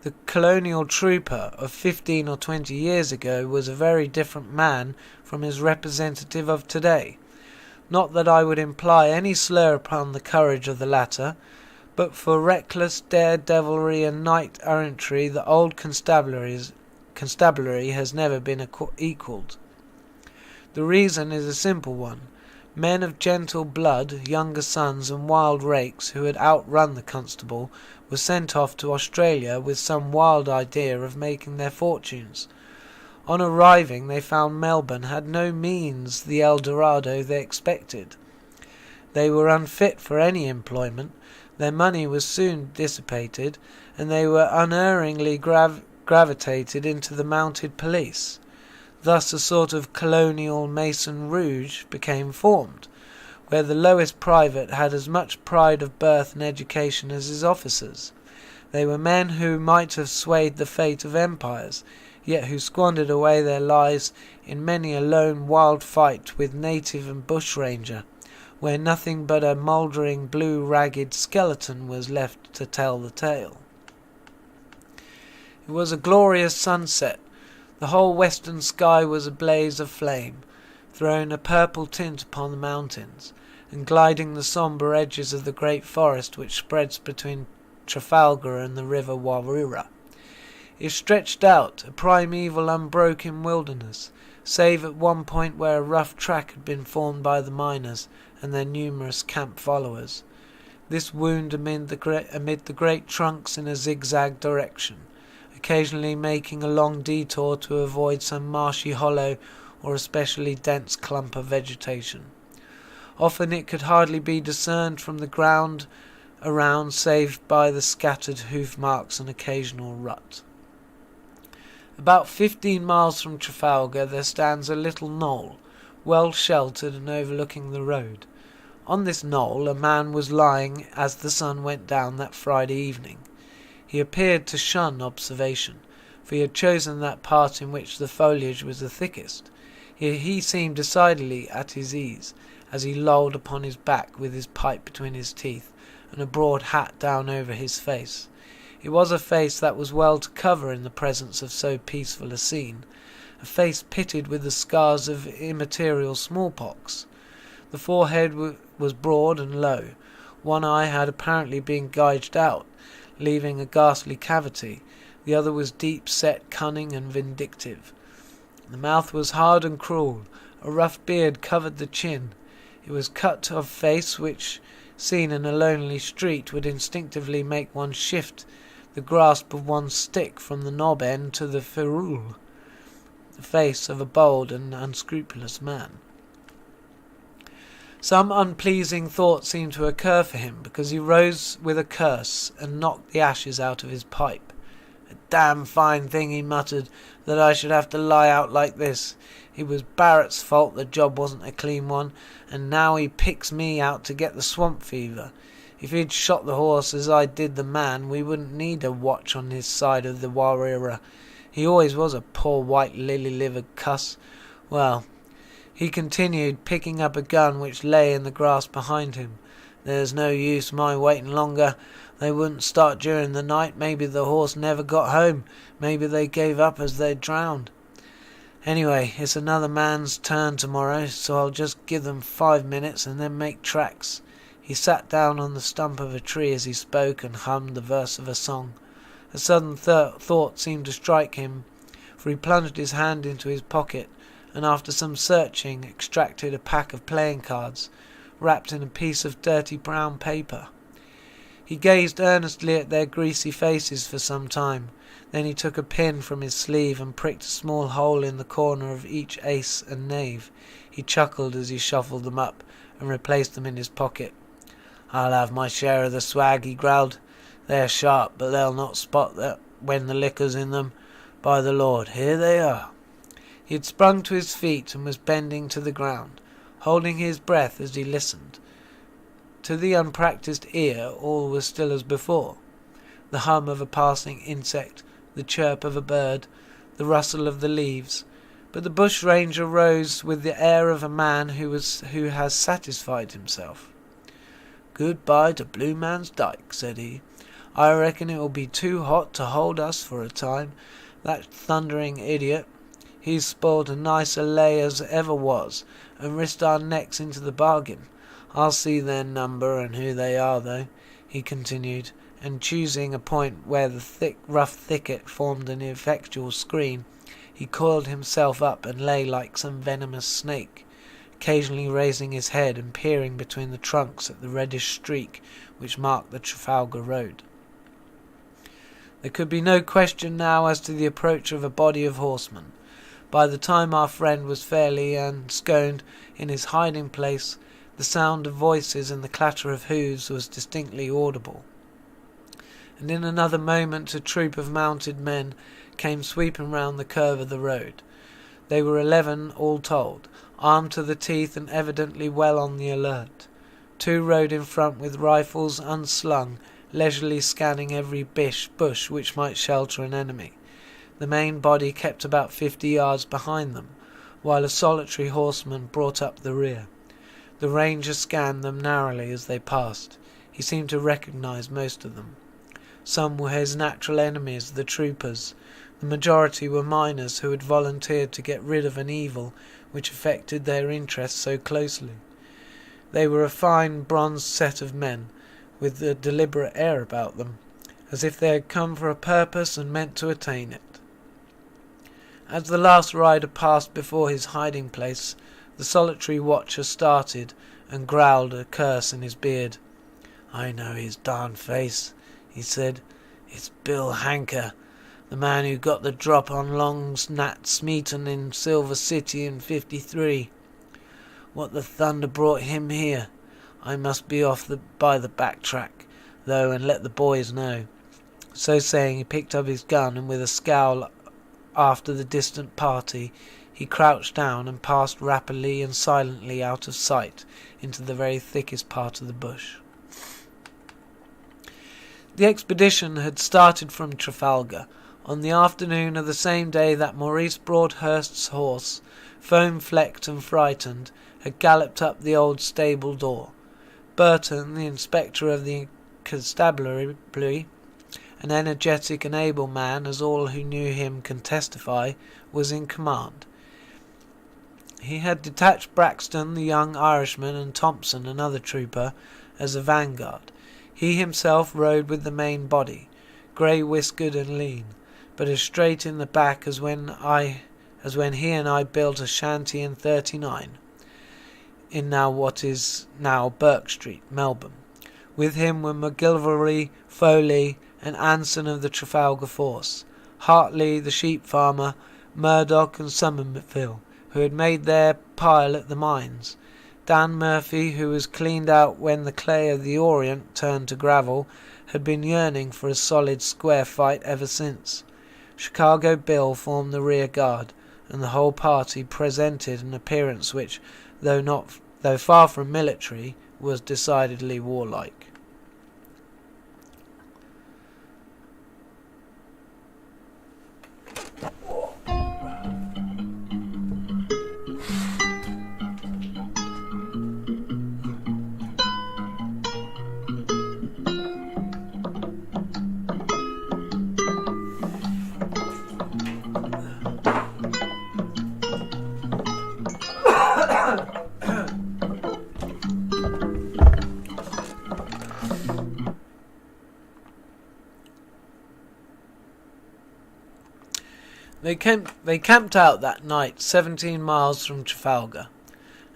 The colonial trooper of 15 or 20 years ago was a very different man from his representative of today. Not that I would imply any slur upon the courage of the latter, but for reckless daredevilry and knight-errantry the old constabulary has never been equalled. The reason is a simple one. Men of gentle blood, younger sons and wild rakes who had outrun the constable, were sent off to Australia with some wild idea of making their fortunes. On arriving they found Melbourne had no means the El Dorado they expected. They were unfit for any employment, their money was soon dissipated, and they were unerringly gravitated into the mounted police. Thus a sort of colonial Maison Rouge became formed, where the lowest private had as much pride of birth and education as his officers. They were men who might have swayed the fate of empires, yet who squandered away their lives in many a lone wild fight with native and bushranger, where nothing but a mouldering blue ragged skeleton was left to tell the tale. It was a glorious sunset. The whole western sky was a blaze of flame, throwing a purple tint upon the mountains, and gliding the sombre edges of the great forest which spreads between Trafalgar and the river Warura. It stretched out, a primeval unbroken wilderness, save at one point where a rough track had been formed by the miners and their numerous camp followers. This wound amid the great trunks in a zigzag direction, occasionally making a long detour to avoid some marshy hollow or especially dense clump of vegetation. Often it could hardly be discerned from the ground around save by the scattered hoof marks and occasional rut. About 15 miles from Trafalgar there stands a little knoll, well sheltered and overlooking the road. On this knoll a man was lying as the sun went down that Friday evening. He appeared to shun observation, for he had chosen that part in which the foliage was the thickest. He seemed decidedly at his ease, as he lolled upon his back with his pipe between his teeth, and a broad hat down over his face. It was a face that was well to cover in the presence of so peaceful a scene, a face pitted with the scars of immaterial smallpox. The forehead was broad and low. One eye had apparently been gouged out, leaving a ghastly cavity. The other was deep-set, cunning, and vindictive. The mouth was hard and cruel. A rough beard covered the chin. It was cut of face which, seen in a lonely street, would instinctively make one shift the grasp of one's stick from the knob end to the ferrule. The face of a bold and unscrupulous man. Some unpleasing thought seemed to occur for him, because he rose with a curse and knocked the ashes out of his pipe. "A damn fine thing," he muttered, "that I should have to lie out like this. It was Barrett's fault the job wasn't a clean one, and now he picks me out to get the swamp fever. If he'd shot the horse as I did the man, we wouldn't need a watch on his side of the Warrior. He always was a poor white lily-livered cuss. Well," he continued, picking up a gun which lay in the grass behind him, "there's no use my waiting longer. They wouldn't start during the night. Maybe the horse never got home. Maybe they gave up as they drowned. Anyway, it's another man's turn tomorrow, so I'll just give them 5 minutes and then make tracks." He sat down on the stump of a tree as he spoke and hummed the verse of a song. A sudden thought seemed to strike him, for he plunged his hand into his pocket, and after some searching extracted a pack of playing cards, wrapped in a piece of dirty brown paper. He gazed earnestly at their greasy faces for some time. Then he took a pin from his sleeve and pricked a small hole in the corner of each ace and knave. He chuckled as he shuffled them up and replaced them in his pocket. "I'll have my share of the swag," he growled. "They're sharp, but they'll not spot that when the liquor's in them. By the Lord, here they are." He had sprung to his feet and was bending to the ground, holding his breath as he listened. To the unpractised ear all was still as before. The hum of a passing insect, the chirp of a bird, the rustle of the leaves. But the bushranger rose with the air of a man who has satisfied himself. "Good-bye to Bluemansdyke," said he. "I reckon it will be too hot to hold us for a time. That thundering idiot, he's spoiled a nicer lay as ever was, and risked our necks into the bargain. I'll see their number and who they are, though," he continued, and choosing a point where the rough thicket formed an effectual screen, he coiled himself up and lay like some venomous snake, occasionally raising his head and peering between the trunks at the reddish streak which marked the Trafalgar Road. There could be no question now as to the approach of a body of horsemen. By the time our friend was fairly ensconced in his hiding-place, the sound of voices and the clatter of hoofs was distinctly audible. And in another moment a troop of mounted men came sweeping round the curve of the road. They were 11 all told, armed to the teeth and evidently well on the alert. 2 rode in front with rifles unslung, leisurely scanning every bush which might shelter an enemy. The main body kept about 50 yards behind them, while a solitary horseman brought up the rear. The ranger scanned them narrowly as they passed. He seemed to recognize most of them. Some were his natural enemies, the troopers. The majority were miners who had volunteered to get rid of an evil which affected their interests so closely. They were a fine bronzed set of men, with a deliberate air about them, as if they had come for a purpose and meant to attain it. As the last rider passed before his hiding-place, the solitary watcher started and growled a curse in his beard. "I know his darn face," he said. "It's Bill Hanker, the man who got the drop on Long's Nat Smeaton in Silver City in '53. What the thunder brought him here? I must be off by the back track, though, and let the boys know." So saying, he picked up his gun, and with a scowl after the distant party, he crouched down and passed rapidly and silently out of sight into the very thickest part of the bush. The expedition had started from Trafalgar on the afternoon of the same day that Maurice Broadhurst's horse, foam-flecked and frightened, had galloped up the old stable door. Burton, the inspector of the constabulary, an energetic and able man, as all who knew him can testify, was in command. He had detached Braxton, the young Irishman, and Thompson, another trooper, as a vanguard. He himself rode with the main body, grey-whiskered and lean, but as straight in the back as when he and I built a shanty in 39, in what is now Burke Street, Melbourne. With him were McGilvray, Foley, and Anson of the Trafalgar Force, Hartley, the sheep farmer, Murdoch and Somerville, who had made their pile at the mines, Dan Murphy, who was cleaned out when the clay of the Orient turned to gravel, had been yearning for a solid square fight ever since. Chicago Bill formed the rear guard, and the whole party presented an appearance which, though far from military, was decidedly warlike. They camped out that night 17 miles from Trafalgar,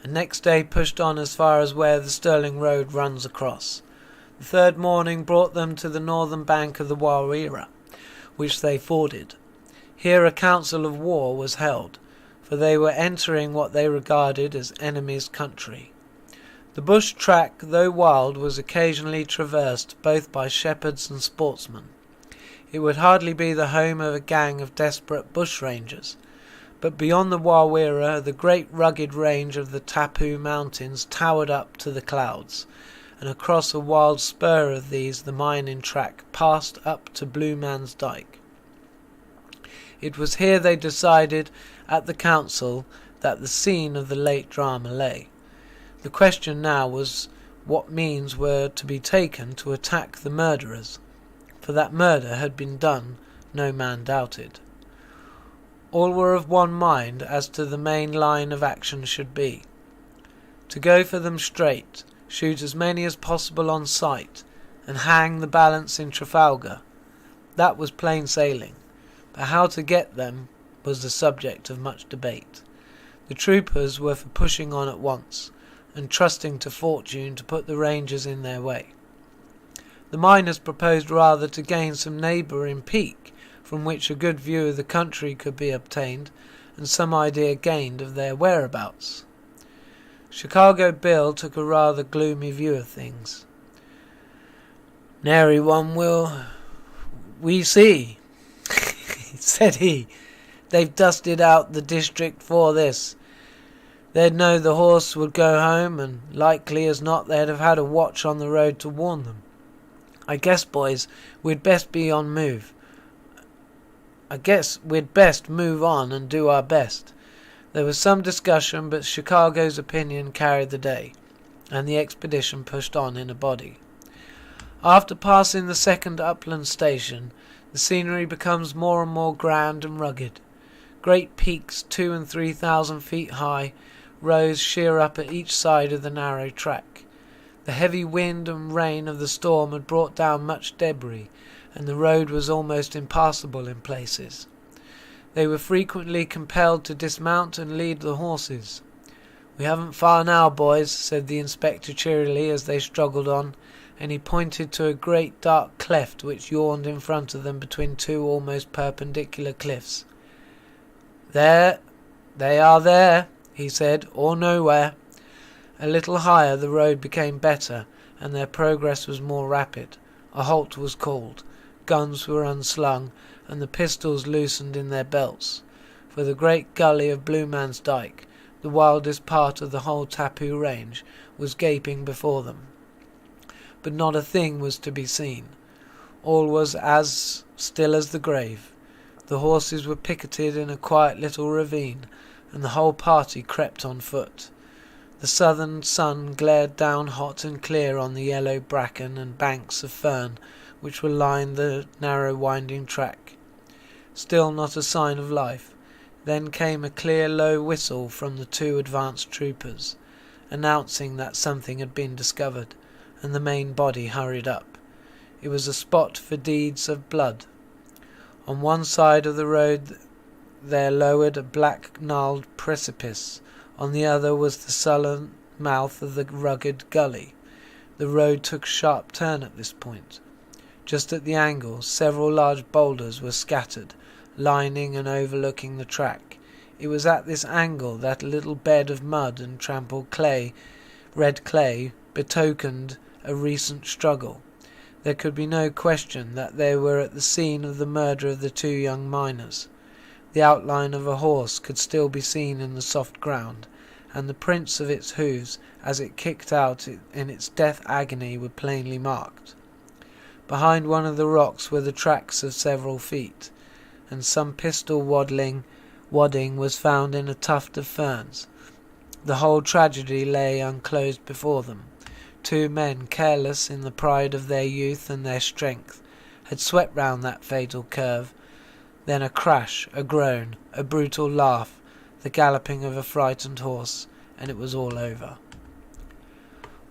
and next day pushed on as far as where the Stirling Road runs across. The third morning brought them to the northern bank of the Aaaaargh, which they forded. Here a council of war was held, for they were entering what they regarded as enemy's country. The bush track, though wild, was occasionally traversed both by shepherds and sportsmen. It would hardly be the home of a gang of desperate bushrangers, but beyond the Aaaaargh the great rugged range of the Tapu Mountains towered up to the clouds, and across a wild spur of these the mining track passed up to Bluemansdyke. It was here they decided at the council that the scene of the late drama lay. The question now was what means were to be taken to attack the murderers, for that murder had been done, no man doubted. All were of one mind as to the main line of action should be. To go for them straight, shoot as many as possible on sight, and hang the balance in Trafalgar. That was plain sailing, but how to get them was the subject of much debate. The troopers were for pushing on at once, and trusting to fortune to put the Rangers in their way. The miners proposed rather to gain some neighbouring peak, from which a good view of the country could be obtained, and some idea gained of their whereabouts. Chicago Bill took a rather gloomy view of things. "Nary one will we see," said he. "They've dusted out the district for this. They'd know the horse would go home, and likely as not they'd have had a watch on the road to warn them. I guess, boys, we'd best move on and do our best." There was some discussion, but Chicago's opinion carried the day, and the expedition pushed on in a body. After passing the second upland station, the scenery becomes more and more grand and rugged. Great peaks, 2,000 and 3,000 feet high, rose sheer up at each side of the narrow track. The heavy wind and rain of the storm had brought down much debris, and the road was almost impassable in places. They were frequently compelled to dismount and lead the horses. "We haven't far now, boys," said the inspector cheerily as they struggled on, and he pointed to a great dark cleft which yawned in front of them between two almost perpendicular cliffs. "There, they are there," he said, "or nowhere." A little higher the road became better, and their progress was more rapid. A halt was called. Guns were unslung, and the pistols loosened in their belts, for the great gully of Bluemansdyke, the wildest part of the whole Tapu range, was gaping before them. But not a thing was to be seen. All was as still as the grave. The horses were picketed in a quiet little ravine, and the whole party crept on foot. The southern sun glared down hot and clear on the yellow bracken and banks of fern which were lined the narrow winding track. Still not a sign of life. Then came a clear low whistle from the 2 advanced troopers, announcing that something had been discovered, and the main body hurried up. It was a spot for deeds of blood. On one side of the road there lowered a black gnarled precipice. On the other was the sullen mouth of the rugged gully. The road took a sharp turn at this point. Just at the angle, several large boulders were scattered, lining and overlooking the track. It was at this angle that a little bed of mud and trampled red clay, betokened a recent struggle. There could be no question that they were at the scene of the murder of the 2 young miners. The outline of a horse could still be seen in the soft ground, and the prints of its hoofs as it kicked out in its death agony were plainly marked. Behind one of the rocks were the tracks of several feet, and some pistol wadding was found in a tuft of ferns. The whole tragedy lay unclosed before them. 2 men, careless in the pride of their youth and their strength, had swept round that fatal curve. Then a crash, a groan, a brutal laugh, the galloping of a frightened horse, and it was all over.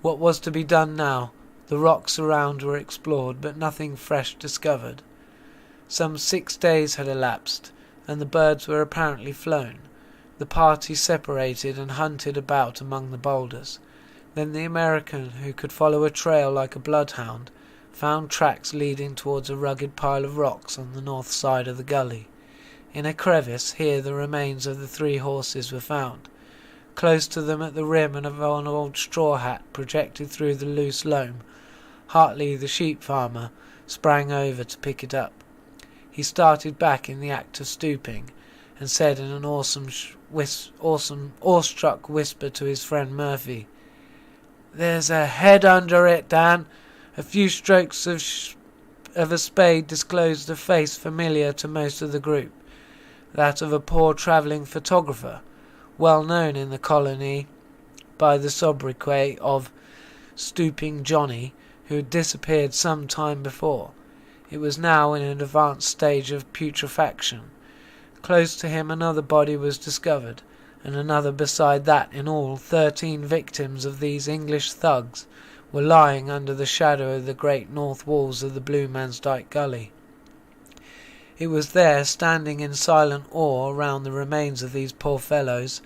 What was to be done now? The rocks around were explored, but nothing fresh discovered. Some 6 days had elapsed, and the birds were apparently flown. The party separated and hunted about among the boulders. Then the American, who could follow a trail like a bloodhound, found tracks leading towards a rugged pile of rocks on the north side of the gully. In a crevice here the remains of the 3 horses were found. Close to them at the rim of an old straw hat projected through the loose loam. Hartley, the sheep farmer, sprang over to pick it up. He started back in the act of stooping, and said in an awestruck whisper to his friend Murphy, "There's a head under it, Dan." A few strokes of a spade disclosed a face familiar to most of the group, that of a poor travelling photographer, well known in the colony by the sobriquet of Stooping Johnny, who had disappeared some time before. It was now in an advanced stage of putrefaction. Close to him another body was discovered, and another beside that. In all, 13 victims of these English thugs were lying under the shadow of the great north walls of the Bluemansdyke Gully. It was there, standing in silent awe around the remains of these poor fellows,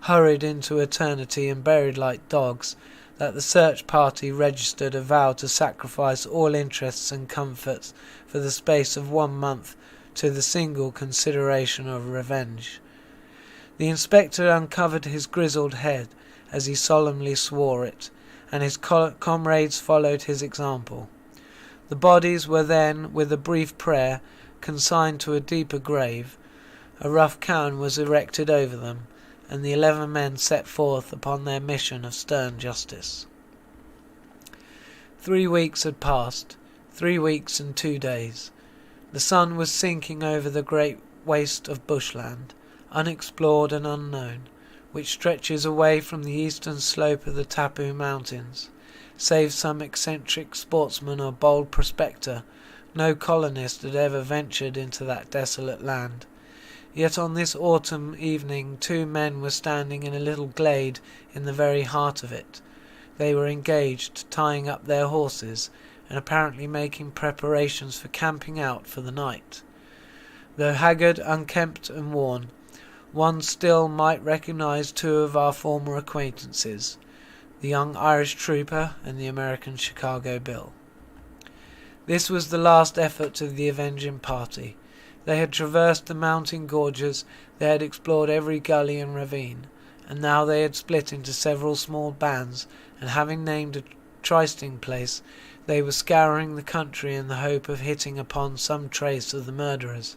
hurried into eternity and buried like dogs, that the search party registered a vow to sacrifice all interests and comforts for the space of 1 month to the single consideration of revenge. The inspector uncovered his grizzled head as he solemnly swore it, and his comrades followed his example. The bodies were then, with a brief prayer, consigned to a deeper grave. A rough cairn was erected over them, and the 11 men set forth upon their mission of stern justice. 3 weeks had passed, 3 weeks and 2 days. The sun was sinking over the great waste of bushland, unexplored and unknown, which stretches away from the eastern slope of the Tapu Mountains. Save some eccentric sportsman or bold prospector, no colonist had ever ventured into that desolate land. Yet on this autumn evening 2 men were standing in a little glade in the very heart of it. They were engaged, tying up their horses, and apparently making preparations for camping out for the night. Though haggard, unkempt, and worn, one still might recognize 2 of our former acquaintances, the young Irish trooper and the American Chicago Bill. This was the last effort of the avenging party. They had traversed the mountain gorges, they had explored every gully and ravine, and now they had split into several small bands, and having named a trysting place, they were scouring the country in the hope of hitting upon some trace of the murderers.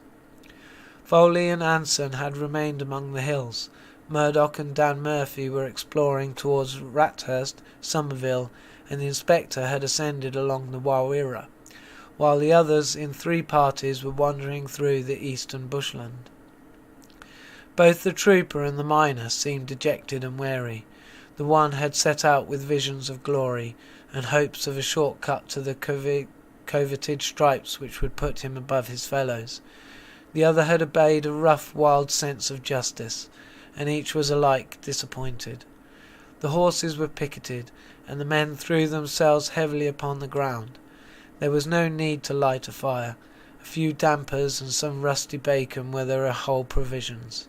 Foley and Anson had remained among the hills. Murdoch and Dan Murphy were exploring towards Rathurst, Somerville, and the inspector had ascended along the Wawira. while the others in 3 parties were wandering through the eastern bushland. Both the trooper and the miner seemed dejected and weary. The one had set out with visions of glory and hopes of a short cut to the coveted stripes which would put him above his fellows. The other had obeyed a rough, wild sense of justice, and each was alike disappointed. The horses were picketed, and the men threw themselves heavily upon the ground. There was no need to light a fire. A few dampers and some rusty bacon were their whole provisions.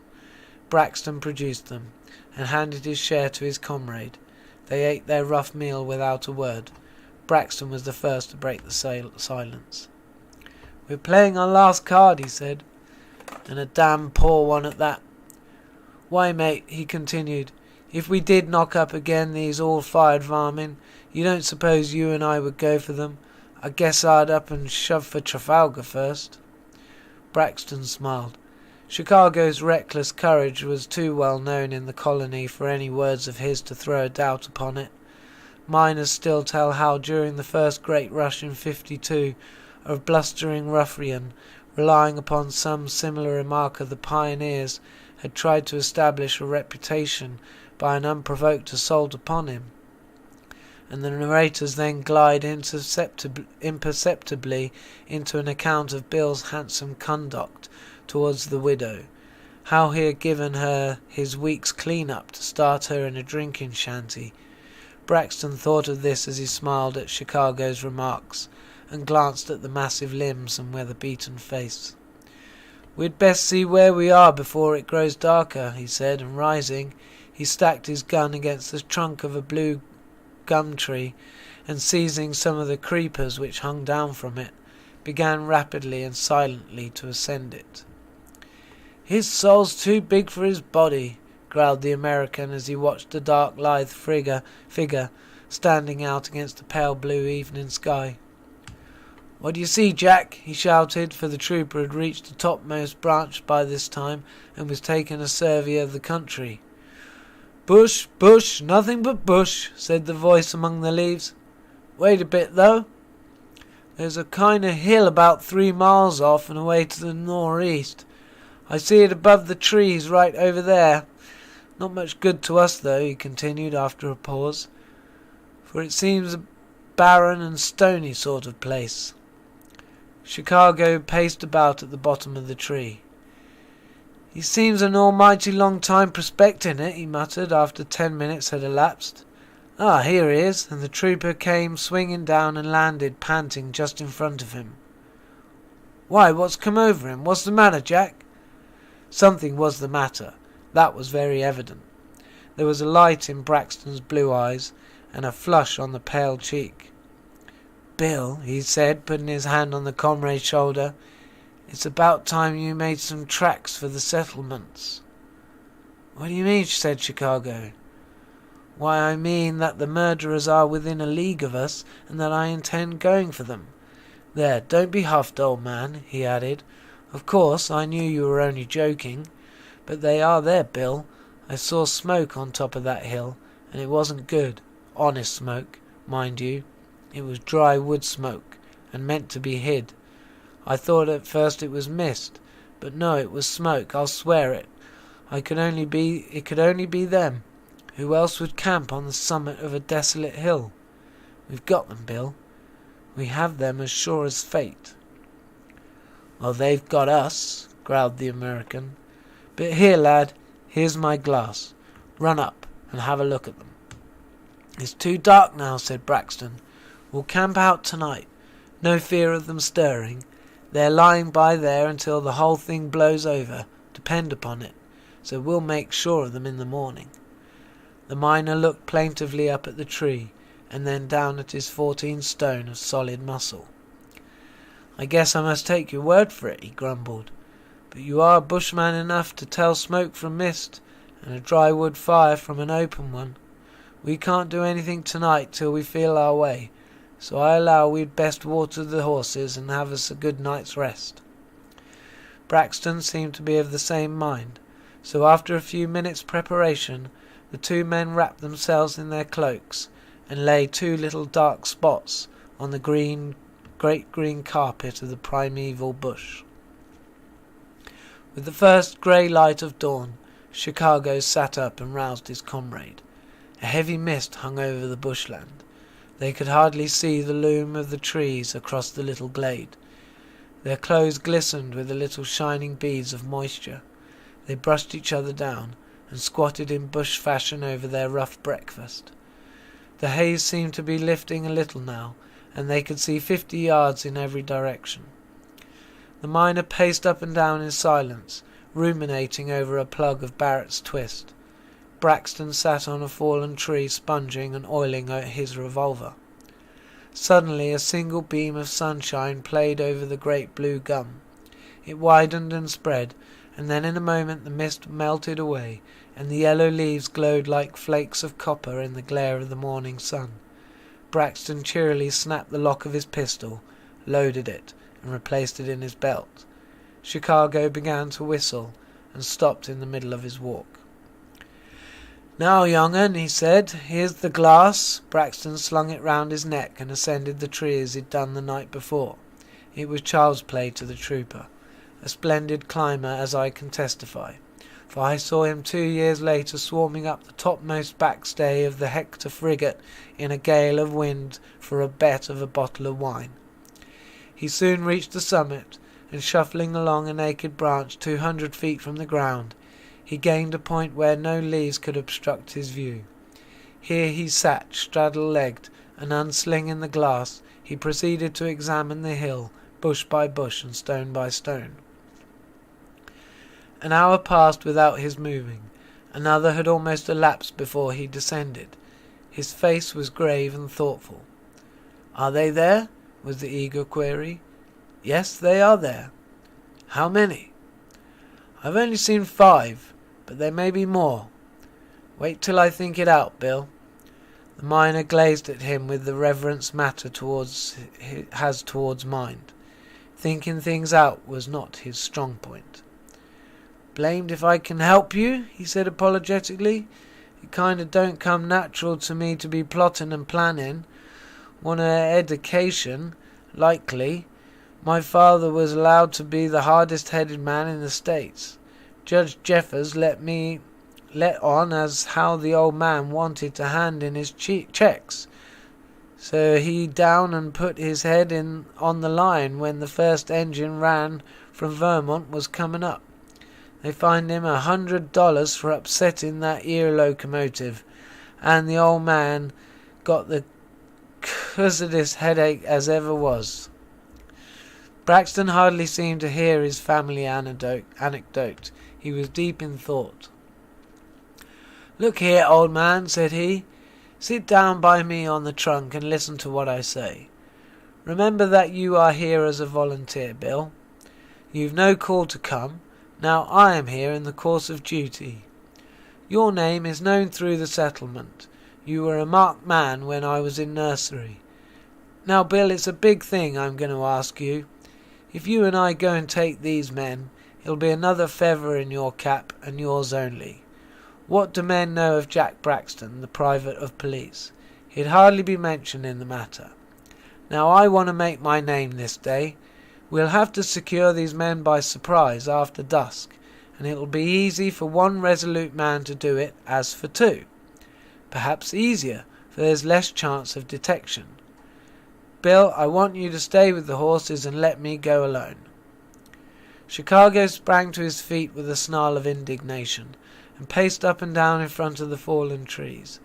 Braxton produced them, and handed his share to his comrade. They ate their rough meal without a word. Braxton was the first to break the silence. "We're playing our last card," he said, "and a damn poor one at that. Why, mate," he continued, "if we did knock up again these all-fired varmin, you don't suppose you and I would go for them? I guess I'd up and shove for Trafalgar first." Braxton smiled. Chicago's reckless courage was too well known in the colony for any words of his to throw a doubt upon it. Miners still tell how during the first great rush in '52 a blustering ruffian, relying upon some similar remark of the pioneers, had tried to establish a reputation by an unprovoked assault upon him, and the narrators then glide imperceptibly into an account of Bill's handsome conduct towards the widow, how he had given her his week's clean-up to start her in a drinking shanty. Braxton thought of this as he smiled at Chicago's remarks, and glanced at the massive limbs and weather-beaten face. "We'd best see where we are before it grows darker," he said, and rising, he stacked his gun against the trunk of a blue gum tree, and seizing some of the creepers which hung down from it, began rapidly and silently to ascend it. "His soul's too big for his body," growled the American as he watched the dark, lithe figure standing out against the pale blue evening sky. "What do you see, Jack?" he shouted, for the trooper had reached the topmost branch by this time and was taking a survey of the country. "Bush, bush, nothing but bush," said the voice among the leaves. "Wait a bit, though. There's a kind of hill about 3 miles off and away to the northeast. I see it above the trees right over there. Not much good to us, though," he continued after a pause, "for it seems a barren and stony sort of place." Chicago paced about at the bottom of the tree. "He seems an almighty long time prospecting it," he muttered after 10 minutes had elapsed. "Ah, here he is," and the trooper came swinging down and landed panting just in front of him. "Why, what's come over him? What's the matter, Jack?" Something was the matter. That was very evident. There was a light in Braxton's blue eyes, and a flush on the pale cheek. "Bill," he said, putting his hand on the comrade's shoulder, "it's about time you made some tracks for the settlements." "What do you mean?" said Chicago. "Why, I mean that the murderers are within a league of us, and that I intend going for them. There, don't be huffed, old man," he added. "Of course, I knew you were only joking, but they are there, Bill. I saw smoke on top of that hill, and it wasn't good. Honest smoke, mind you. It was dry wood smoke, and meant to be hid. I thought at first it was mist, but no, it was smoke, I'll swear it. It could only be them. Who else would camp on the summit of a desolate hill? We've got them, Bill. We have them as sure as fate." "Well, they've got us," growled the American. "But here, lad, here's my glass. Run up and have a look at them." "It's too dark now," said Braxton. "We'll camp out tonight. No fear of them stirring. They're lying by there until the whole thing blows over, depend upon it. So we'll make sure of them in the morning." The miner looked plaintively up at the tree, and then down at his 14 stone of solid muscle. "I guess I must take your word for it," he grumbled. "But you are bushman enough to tell smoke from mist, and a dry wood fire from an open one. We can't do anything tonight till we feel our way, so I allow we'd best water the horses and have us a good night's rest." Braxton seemed to be of the same mind, so after a few minutes' preparation, the 2 men wrapped themselves in their cloaks, and lay 2 little dark spots on the green great green carpet of the primeval bush. With the first grey light of dawn, Chicago sat up and roused his comrade. A heavy mist hung over the bushland. They could hardly see the loom of the trees across the little glade. Their clothes glistened with the little shining beads of moisture. They brushed each other down and squatted in bush fashion over their rough breakfast. The haze seemed to be lifting a little now, and they could see 50 yards in every direction. The miner paced up and down in silence, ruminating over a plug of Barrett's Twist. Braxton sat on a fallen tree, sponging and oiling his revolver. Suddenly a single beam of sunshine played over the great blue gum. It widened and spread, and then in a moment the mist melted away, and the yellow leaves glowed like flakes of copper in the glare of the morning sun. Braxton cheerily snapped the lock of his pistol, loaded it, and replaced it in his belt. Chicago began to whistle, and stopped in the middle of his walk. "Now, young 'un," he said, "here's the glass." Braxton slung it round his neck and ascended the tree as he'd done the night before. It was child's play to the trooper, a splendid climber, as I can testify, for I saw him 2 years later swarming up the topmost backstay of the Hector frigate in a gale of wind for a bet of a bottle of wine. He soon reached the summit, and shuffling along a naked branch 200 feet from the ground, he gained a point where no leaves could obstruct his view. Here he sat, straddle-legged, and unslinging the glass, he proceeded to examine the hill, bush by bush and stone by stone. An hour passed without his moving. Another had almost elapsed before he descended. His face was grave and thoughtful. "Are they there?" was the eager query. "Yes, they are there." "How many?" "I've only seen 5, but there may be more." "Wait till I think it out, Bill." The miner gazed at him with the reverence matter has towards mind. Thinking things out was not his strong point. "Blamed if I can help you," he said apologetically. "It kinda don't come natural to me to be plotting and planning. Want a education, likely. My father was allowed to be the hardest-headed man in the States. Judge Jeffers let on as how the old man wanted to hand in his checks. So he down and put his head in on the line when the first engine ran from Vermont was coming up. They fined him $100 for upsetting that ear locomotive, and the old man got the cussedest headache as ever was." Braxton hardly seemed to hear his family anecdote. He was deep in thought. "Look here, old man," said he. "Sit down by me on the trunk and listen to what I say. Remember that you are here as a volunteer, Bill. You've no call to come. Now I am here in the course of duty. Your name is known through the settlement. You were a marked man when I was in nursery. Now, Bill, it's a big thing I'm going to ask you. If you and I go and take these men, it'll be another feather in your cap, and yours only. What do men know of Jack Braxton, the private of police? He'd hardly be mentioned in the matter. Now I want to make my name this day. We'll have to secure these men by surprise after dusk, and it'll be easy for one resolute man to do it as for 2. Perhaps easier, for there's less chance of detection. Bill, I want you to stay with the horses and let me go alone." Chicago sprang to his feet with a snarl of indignation, and paced up and down in front of the fallen trees.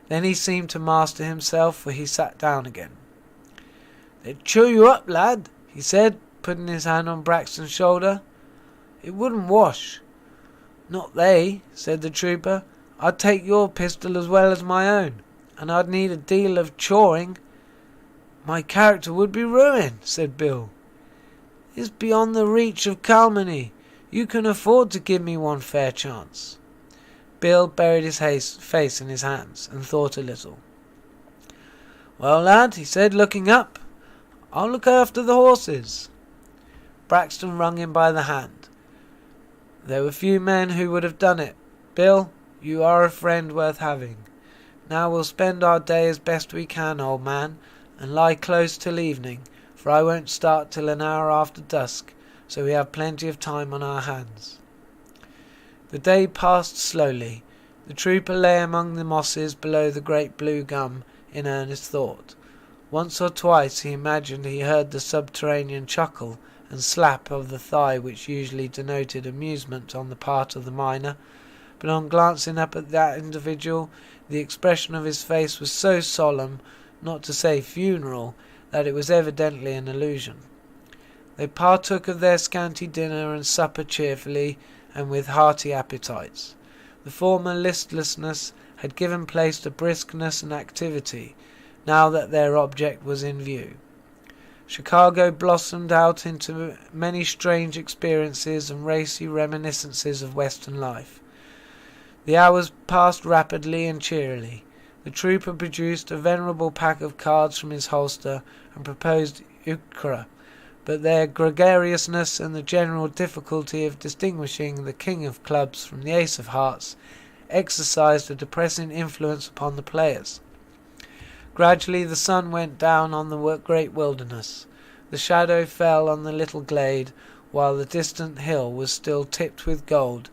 Then he seemed to master himself, for he sat down again. "They'd chew you up, lad," he said, putting his hand on Braxton's shoulder. "It wouldn't wash." "Not they," said the trooper. "I'd take your pistol as well as my own, and I'd need a deal of chawing." "My character would be ruined," said Bill. "It's beyond the reach of calumny. You can afford to give me one fair chance." Bill buried his face in his hands and thought a little. "Well, lad," he said, looking up, "I'll look after the horses." Braxton wrung him by the hand. "There were few men who would have done it. Bill, you are a friend worth having. Now we'll spend our day as best we can, old man, and lie close till evening, for I won't start till an hour after dusk, so we have plenty of time on our hands." The day passed slowly. The trooper lay among the mosses below the great blue gum in earnest thought. Once or twice he imagined he heard the subterranean chuckle and slap of the thigh which usually denoted amusement on the part of the miner, but on glancing up at that individual, the expression of his face was so solemn, not to say funeral, that it was evidently an illusion. They partook of their scanty dinner and supper cheerfully and with hearty appetites. The former listlessness had given place to briskness and activity, now that their object was in view. Chicago blossomed out into many strange experiences and racy reminiscences of Western life. The hours passed rapidly and cheerily. The trooper produced a venerable pack of cards from his holster and proposed euchre, but their gregariousness and the general difficulty of distinguishing the king of clubs from the ace of hearts exercised a depressing influence upon the players. Gradually the sun went down on the great wilderness. The shadow fell on the little glade, while the distant hill was still tipped with gold.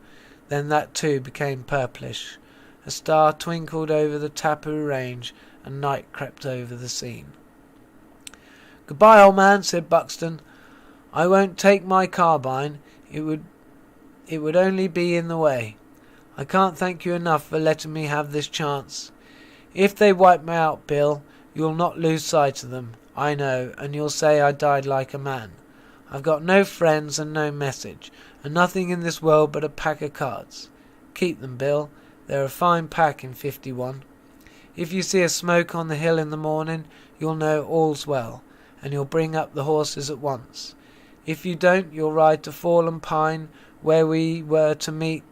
Then that too became purplish. A star twinkled over the Tapu range, and night crept over the scene. "Goodbye, old man," said Buxton. "I won't take my carbine. It would only be in the way. I can't thank you enough for letting me have this chance. If they wipe me out, Bill, you'll not lose sight of them, I know, and you'll say I died like a man. I've got no friends and no message, and nothing in this world but a pack of cards. Keep them, Bill. They're a fine pack in 51. If you see a smoke on the hill in the morning, you'll know all's well, and you'll bring up the horses at once. If you don't, you'll ride to Fallen Pine, where we were to meet.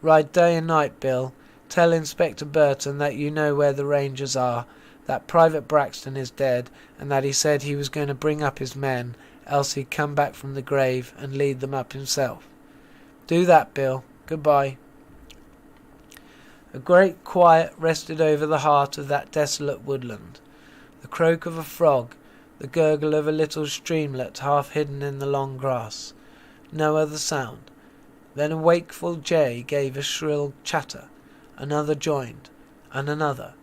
Ride day and night, Bill. Tell Inspector Burton that you know where the Rangers are, that Private Braxton is dead, and that he said he was going to bring up his men, else he'd come back from the grave and lead them up himself. Do that, Bill. Goodbye." A great quiet rested over the heart of that desolate woodland. The croak of a frog, the gurgle of a little streamlet half hidden in the long grass. No other sound. Then a wakeful jay gave a shrill chatter. Another joined, and another.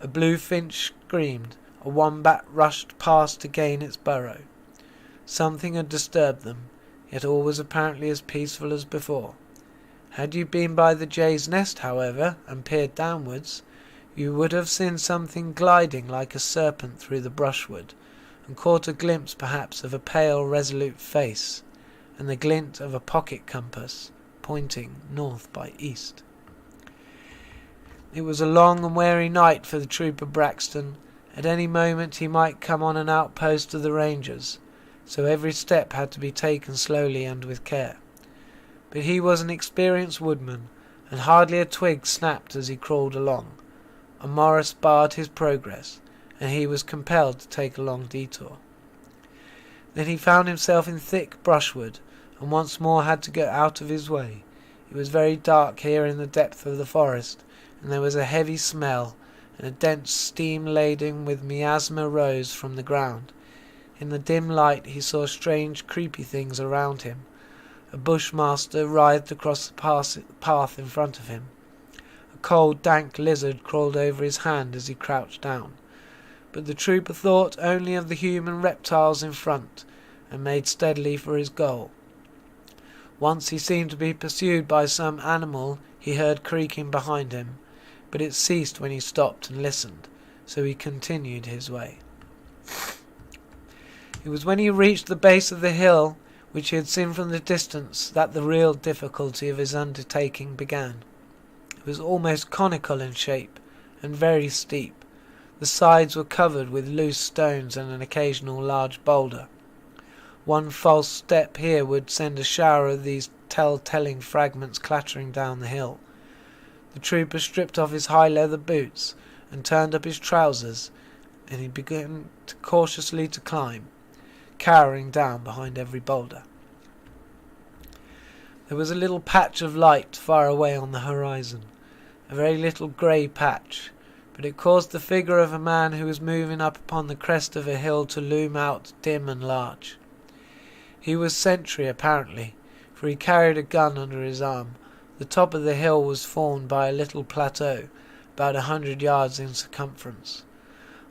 A blue finch screamed. A wombat rushed past to gain its burrow. Something had disturbed them, yet all was apparently as peaceful as before. Had you been by the jay's nest, however, and peered downwards, you would have seen something gliding like a serpent through the brushwood, and caught a glimpse perhaps of a pale, resolute face, and the glint of a pocket compass, pointing north by east. It was a long and weary night for the trooper Braxton. At any moment he might come on an outpost of the Rangers, so every step had to be taken slowly and with care. But he was an experienced woodman, and hardly a twig snapped as he crawled along. A morass barred his progress, and he was compelled to take a long detour. Then he found himself in thick brushwood, and once more had to go out of his way. It was very dark here in the depth of the forest, and there was a heavy smell, and a dense steam laden with miasma rose from the ground. In the dim light he saw strange creepy things around him. A bushmaster writhed across the path in front of him. A cold, dank lizard crawled over his hand as he crouched down. But the trooper thought only of the human reptiles in front, and made steadily for his goal. Once he seemed to be pursued by some animal he heard creaking behind him, but it ceased when he stopped and listened, so he continued his way. It was when he reached the base of the hill, which he had seen from the distance, that the real difficulty of his undertaking began. It was almost conical in shape, and very steep. The sides were covered with loose stones and an occasional large boulder. One false step here would send a shower of these tell-telling fragments clattering down the hill. The trooper stripped off his high leather boots and turned up his trousers, and he began cautiously to climb, cowering down behind every boulder. There was a little patch of light far away on the horizon, a very little grey patch. but it caused the figure of a man who was moving up upon the crest of a hill to loom out dim and large. He was sentry, apparently, for he carried a gun under his arm. The top of the hill was formed by a little plateau, about 100 yards in circumference.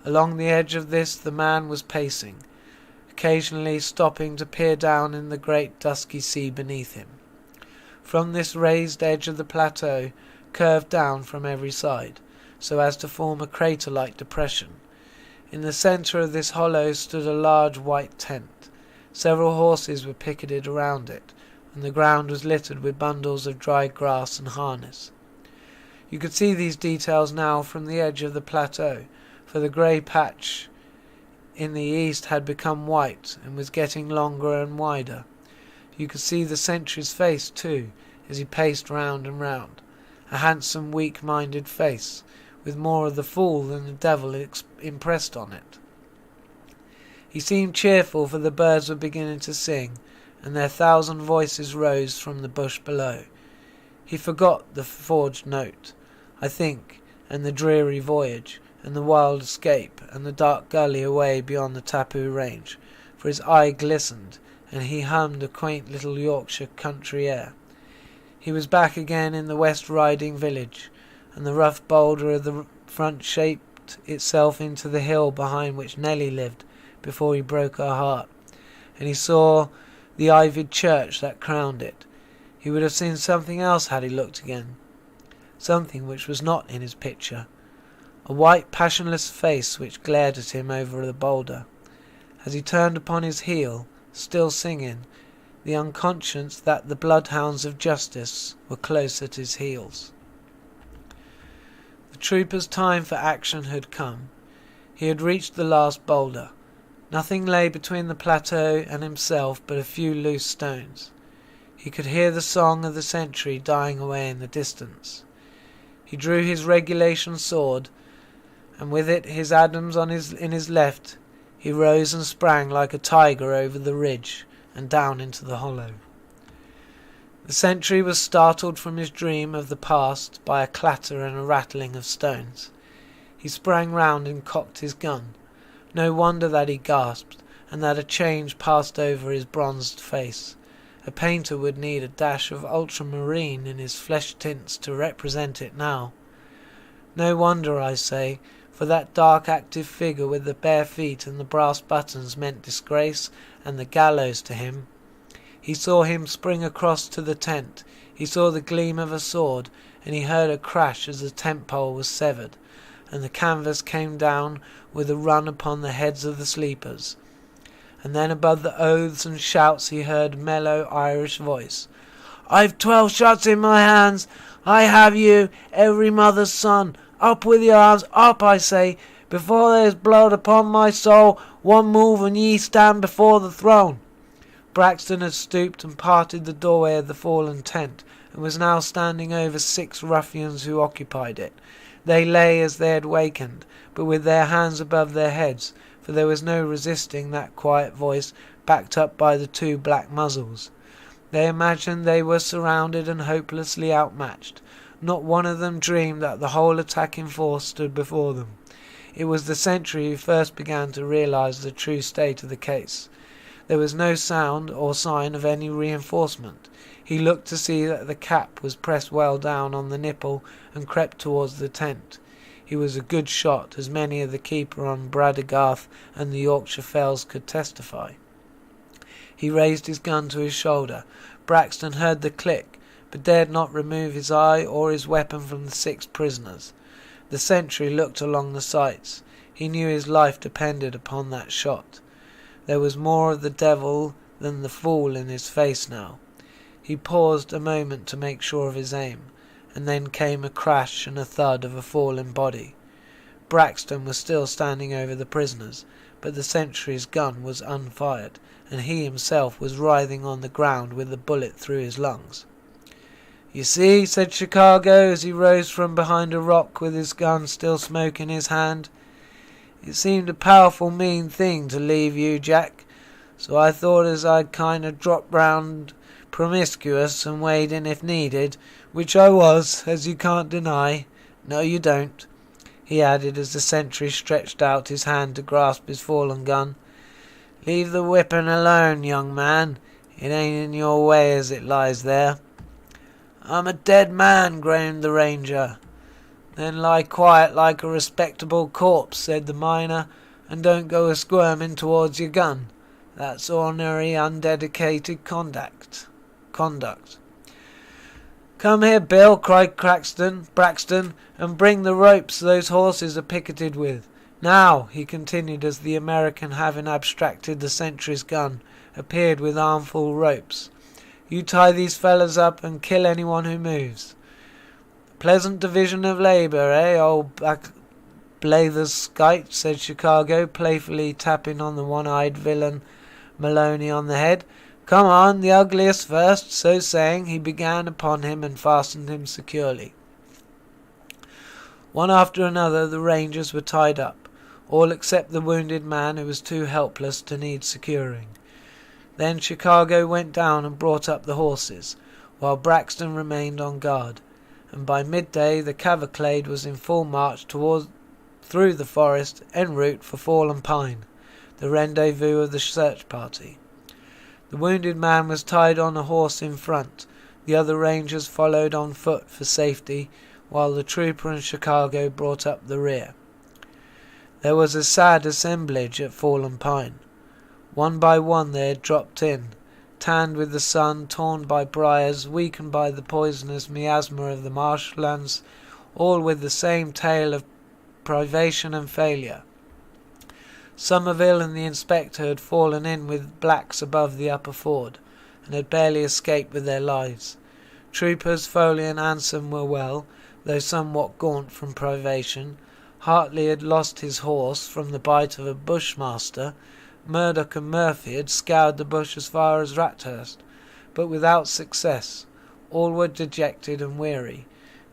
Along the edge of this the man was pacing, occasionally stopping to peer down in the great dusky sea beneath him. From this raised edge of the plateau curved down from every side, so as to form a crater-like depression. In the centre of this hollow stood a large white tent. Several horses were picketed around it, and the ground was littered with bundles of dry grass and harness. You could see these details now from the edge of the plateau, for the grey patch in the east had become white and was getting longer and wider. You could see the sentry's face, too, as he paced round and round, a handsome, weak-minded face, with more of the fool than the devil impressed on it. He seemed cheerful, for the birds were beginning to sing, and their 1,000 voices rose from the bush below. He forgot the forged note, I think, and the dreary voyage, and the wild escape, and the dark gully away beyond the Tapu range, for his eye glistened, and he hummed a quaint little Yorkshire country air. He was back again in the West Riding village, and the rough boulder of the front shaped itself into the hill behind which Nelly lived before he broke her heart, and he saw the ivied church that crowned it. He would have seen something else had he looked again, something which was not in his picture, a white passionless face which glared at him over the boulder. As he turned upon his heel, still singing, the unconscious that the bloodhounds of justice were close at his heels. The trooper's time for action had come. He had reached the last boulder. Nothing lay between the plateau and himself but a few loose stones. He could hear the song of the sentry dying away in the distance. He drew his regulation sword, and with it his Adams in his left, he rose and sprang like a tiger over the ridge and down into the hollow. The sentry was startled from his dream of the past by a clatter and a rattling of stones. He sprang round and cocked his gun. No wonder that he gasped, and that a change passed over his bronzed face. A painter would need a dash of ultramarine in his flesh tints to represent it now. No wonder, I say, for that dark active figure with the bare feet and the brass buttons meant disgrace and the gallows to him. He saw him spring across to the tent, he saw the gleam of a sword, and he heard a crash as the tent pole was severed, and the canvas came down with a run upon the heads of the sleepers. And then above the oaths and shouts he heard a mellow Irish voice. "I've 12 shots in my hands. I have you, every mother's son. Up with your arms, up, I say, before there's blood upon my soul. One move and ye stand before the throne." Braxton had stooped and parted the doorway of the fallen tent, and was now standing over 6 ruffians who occupied it. They lay as they had wakened, but with their hands above their heads, for there was no resisting that quiet voice backed up by the 2 black muzzles. They imagined they were surrounded and hopelessly outmatched. Not one of them dreamed that the whole attacking force stood before them. It was the sentry who first began to realize the true state of the case. There was no sound or sign of any reinforcement. He looked to see that the cap was pressed well down on the nipple and crept towards the tent. He was a good shot, as many of the keeper on Braddygarth and the Yorkshire fells could testify. He raised his gun to his shoulder. Braxton heard the click, but dared not remove his eye or his weapon from the 6 prisoners. The sentry looked along the sights. He knew his life depended upon that shot. There was more of the devil than the fool in his face now. He paused a moment to make sure of his aim, and then came a crash and a thud of a falling body. Braxton was still standing over the prisoners, but the sentry's gun was unfired, and he himself was writhing on the ground with a bullet through his lungs. "You see," said Chicago, as he rose from behind a rock with his gun still smoke in his hand, "it seemed a powerful mean thing to leave you, Jack, so I thought as I'd kind of drop round promiscuous and wade in if needed, which I was, as you can't deny. No, you don't." he added as the sentry stretched out his hand to grasp his fallen gun. "Leave the weapon alone, young man. It ain't in your way as it lies there." "I'm a dead man," groaned the ranger. "Then lie quiet like a respectable corpse," said the miner, "and don't go a-squirming towards your gun. That's ordinary undedicated conduct. "Come here, Bill," cried Braxton, "and bring the ropes those horses are picketed with. Now," he continued as the American, having abstracted the sentry's gun, appeared with armful ropes, "you tie these fellas up and kill anyone who moves." "Pleasant division of labour, eh, old Blatherskite?" said Chicago, playfully tapping on the one-eyed villain Maloney on the head. "Come on, the ugliest first." So saying, he began upon him and fastened him securely. One after another the rangers were tied up, all except the wounded man, who was too helpless to need securing. Then Chicago went down and brought up the horses, while Braxton remained on guard, and by midday the cavalcade was in full march through the forest en route for Fallen Pine, the rendezvous of the search party. The wounded man was tied on a horse in front. The other rangers followed on foot for safety, while the trooper and Chicago brought up the rear. There was a sad assemblage at Fallen Pine. One by one they had dropped in, tanned with the sun, torn by briars, weakened by the poisonous miasma of the marshlands, all with the same tale of privation and failure. Somerville and the inspector had fallen in with blacks above the upper ford, and had barely escaped with their lives. Troopers Foley and Anson were well, though somewhat gaunt from privation. Hartley had lost his horse from the bite of a bushmaster. Murdoch and Murphy had scoured the bush as far as Rathurst, but without success. All were dejected and weary.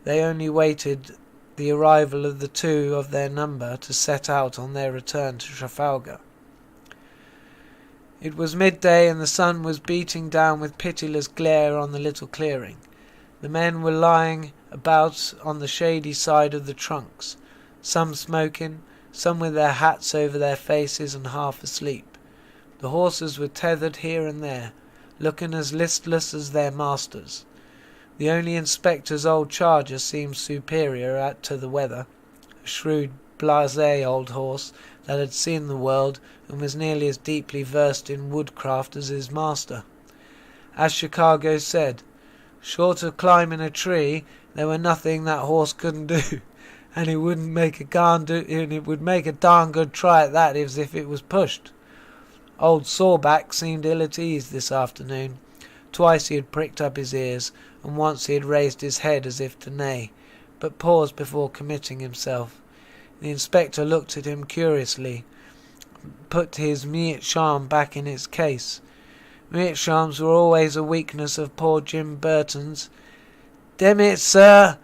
They only waited the arrival of the two of their number to set out on their return to Trafalgar. It was midday, and the sun was beating down with pitiless glare on the little clearing. The men were lying about on the shady side of the trunks, some smoking, some with their hats over their faces and half asleep. The horses were tethered here and there, looking as listless as their masters. The only inspector's old charger seemed superior to the weather, a shrewd, blasé old horse that had seen the world and was nearly as deeply versed in woodcraft as his master. As Chicago said, short of climbing a tree, there were nothing that horse couldn't do, and it would make a darn good try at that as if it was pushed. Old Sawback seemed ill at ease this afternoon. Twice he had pricked up his ears, and once he had raised his head as if to neigh, but paused before committing himself. The inspector looked at him curiously, put his meerschaum back in its case. Meerschaums were always a weakness of poor Jim Burton's. "Demmit, sir,"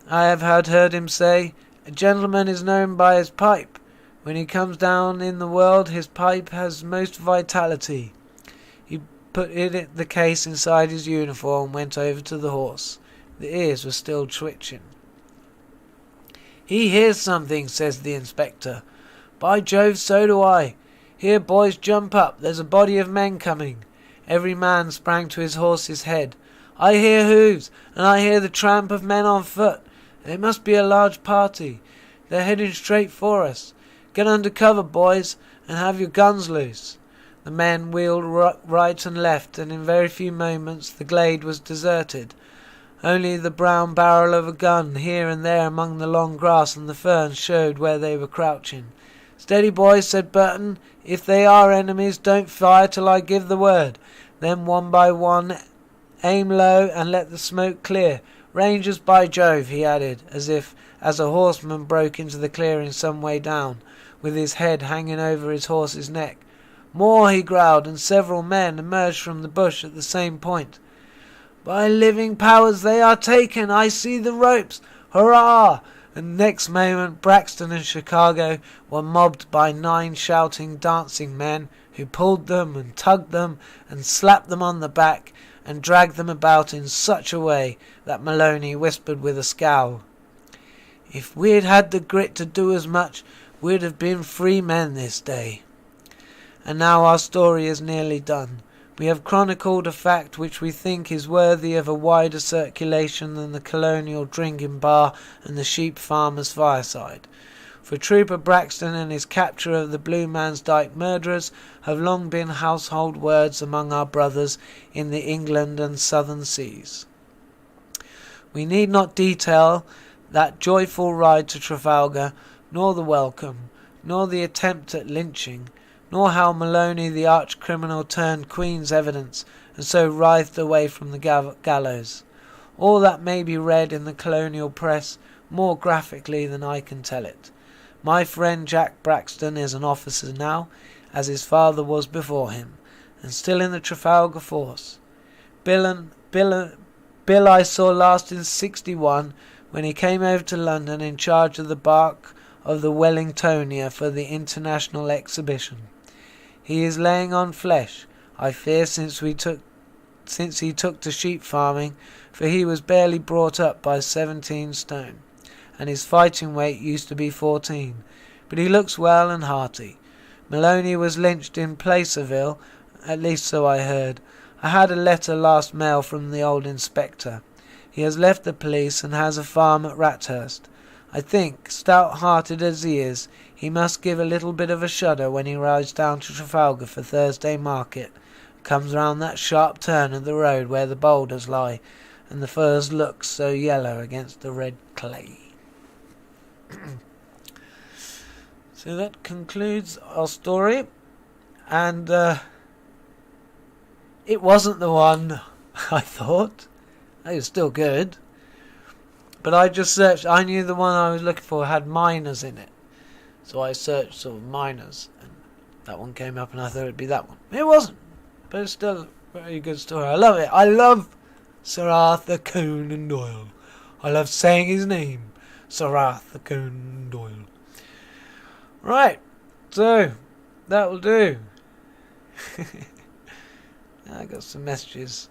I have heard him say, "a gentleman is known by his pipe. When he comes down in the world, his pipe has most vitality." He put the case inside his uniform and went over to the horse. The ears were still twitching. "He hears something," says the inspector. "By Jove, so do I. Here, boys, jump up. There's a body of men coming." Every man sprang to his horse's head. "I hear hoofs, and I hear the tramp of men on foot. They must be a large party. They're heading straight for us. Get under cover, boys, and have your guns loose." The men wheeled right and left, and in very few moments the glade was deserted. Only the brown barrel of a gun here and there among the long grass and the ferns showed where they were crouching. "Steady, boys," said Burton. "If they are enemies, don't fire till I give the word. Then one by one aim low and let the smoke clear. Rangers, by Jove," he added, as a horseman broke into the clearing some way down, with his head hanging over his horse's neck. "More," he growled, and several men emerged from the bush at the same point. "By living powers, they are taken! I see the ropes! Hurrah!" And next moment Braxton and Chicago were mobbed by 9 shouting, dancing men, who pulled them and tugged them and slapped them on the back and dragged them about in such a way that Maloney whispered with a scowl, If we'd had the grit to do as much, we'd have been free men this day. And now our story is nearly done. We have chronicled a fact which we think is worthy of a wider circulation than the colonial drinking bar and the sheep farmer's fireside. For Trooper Braxton and his capture of the Bluemansdyke murderers have long been household words among our brothers in the England and Southern Seas. We need not detail that joyful ride to Trafalgar, nor the welcome, nor the attempt at lynching, nor how Maloney the arch-criminal turned Queen's evidence and so writhed away from the gallows. All that may be read in the colonial press more graphically than I can tell it. My friend Jack Braxton is an officer now, as his father was before him, and still in the Trafalgar force. Bill I saw last in '61 when he came over to London in charge of the barque of the Wellingtonia for the international exhibition. He is laying on flesh, I fear, since he took to sheep farming, for he was barely brought up by 17 stone, and his fighting weight used to be 14. But he looks well and hearty. Maloney was lynched in Placerville, at least so I heard. I had a letter last mail from the old inspector. He has left the police and has a farm at Rathurst. I think, stout-hearted as he is, he must give a little bit of a shudder when he rides down to Trafalgar for Thursday market, comes round that sharp turn of the road where the boulders lie, and the furze looks so yellow against the red clay. So that concludes our story, and it wasn't the one I thought. It was still good, but I just searched. I knew the one I was looking for had miners in it, so I searched sort of miners, and that one came up, and I thought it'd be that one. It wasn't, but it's still a very good story. I love it. I love Sir Arthur Conan Doyle. I love saying his name, Sir Arthur Conan Doyle. Right, so that will do. I got some messages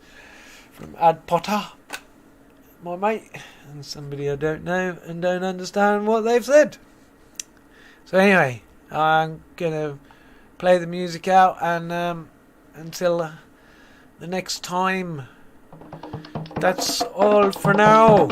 from Ad Potter, my mate, and somebody I don't know and don't understand what they've said. So anyway, I'm gonna play the music out, and until the next time, that's all for now.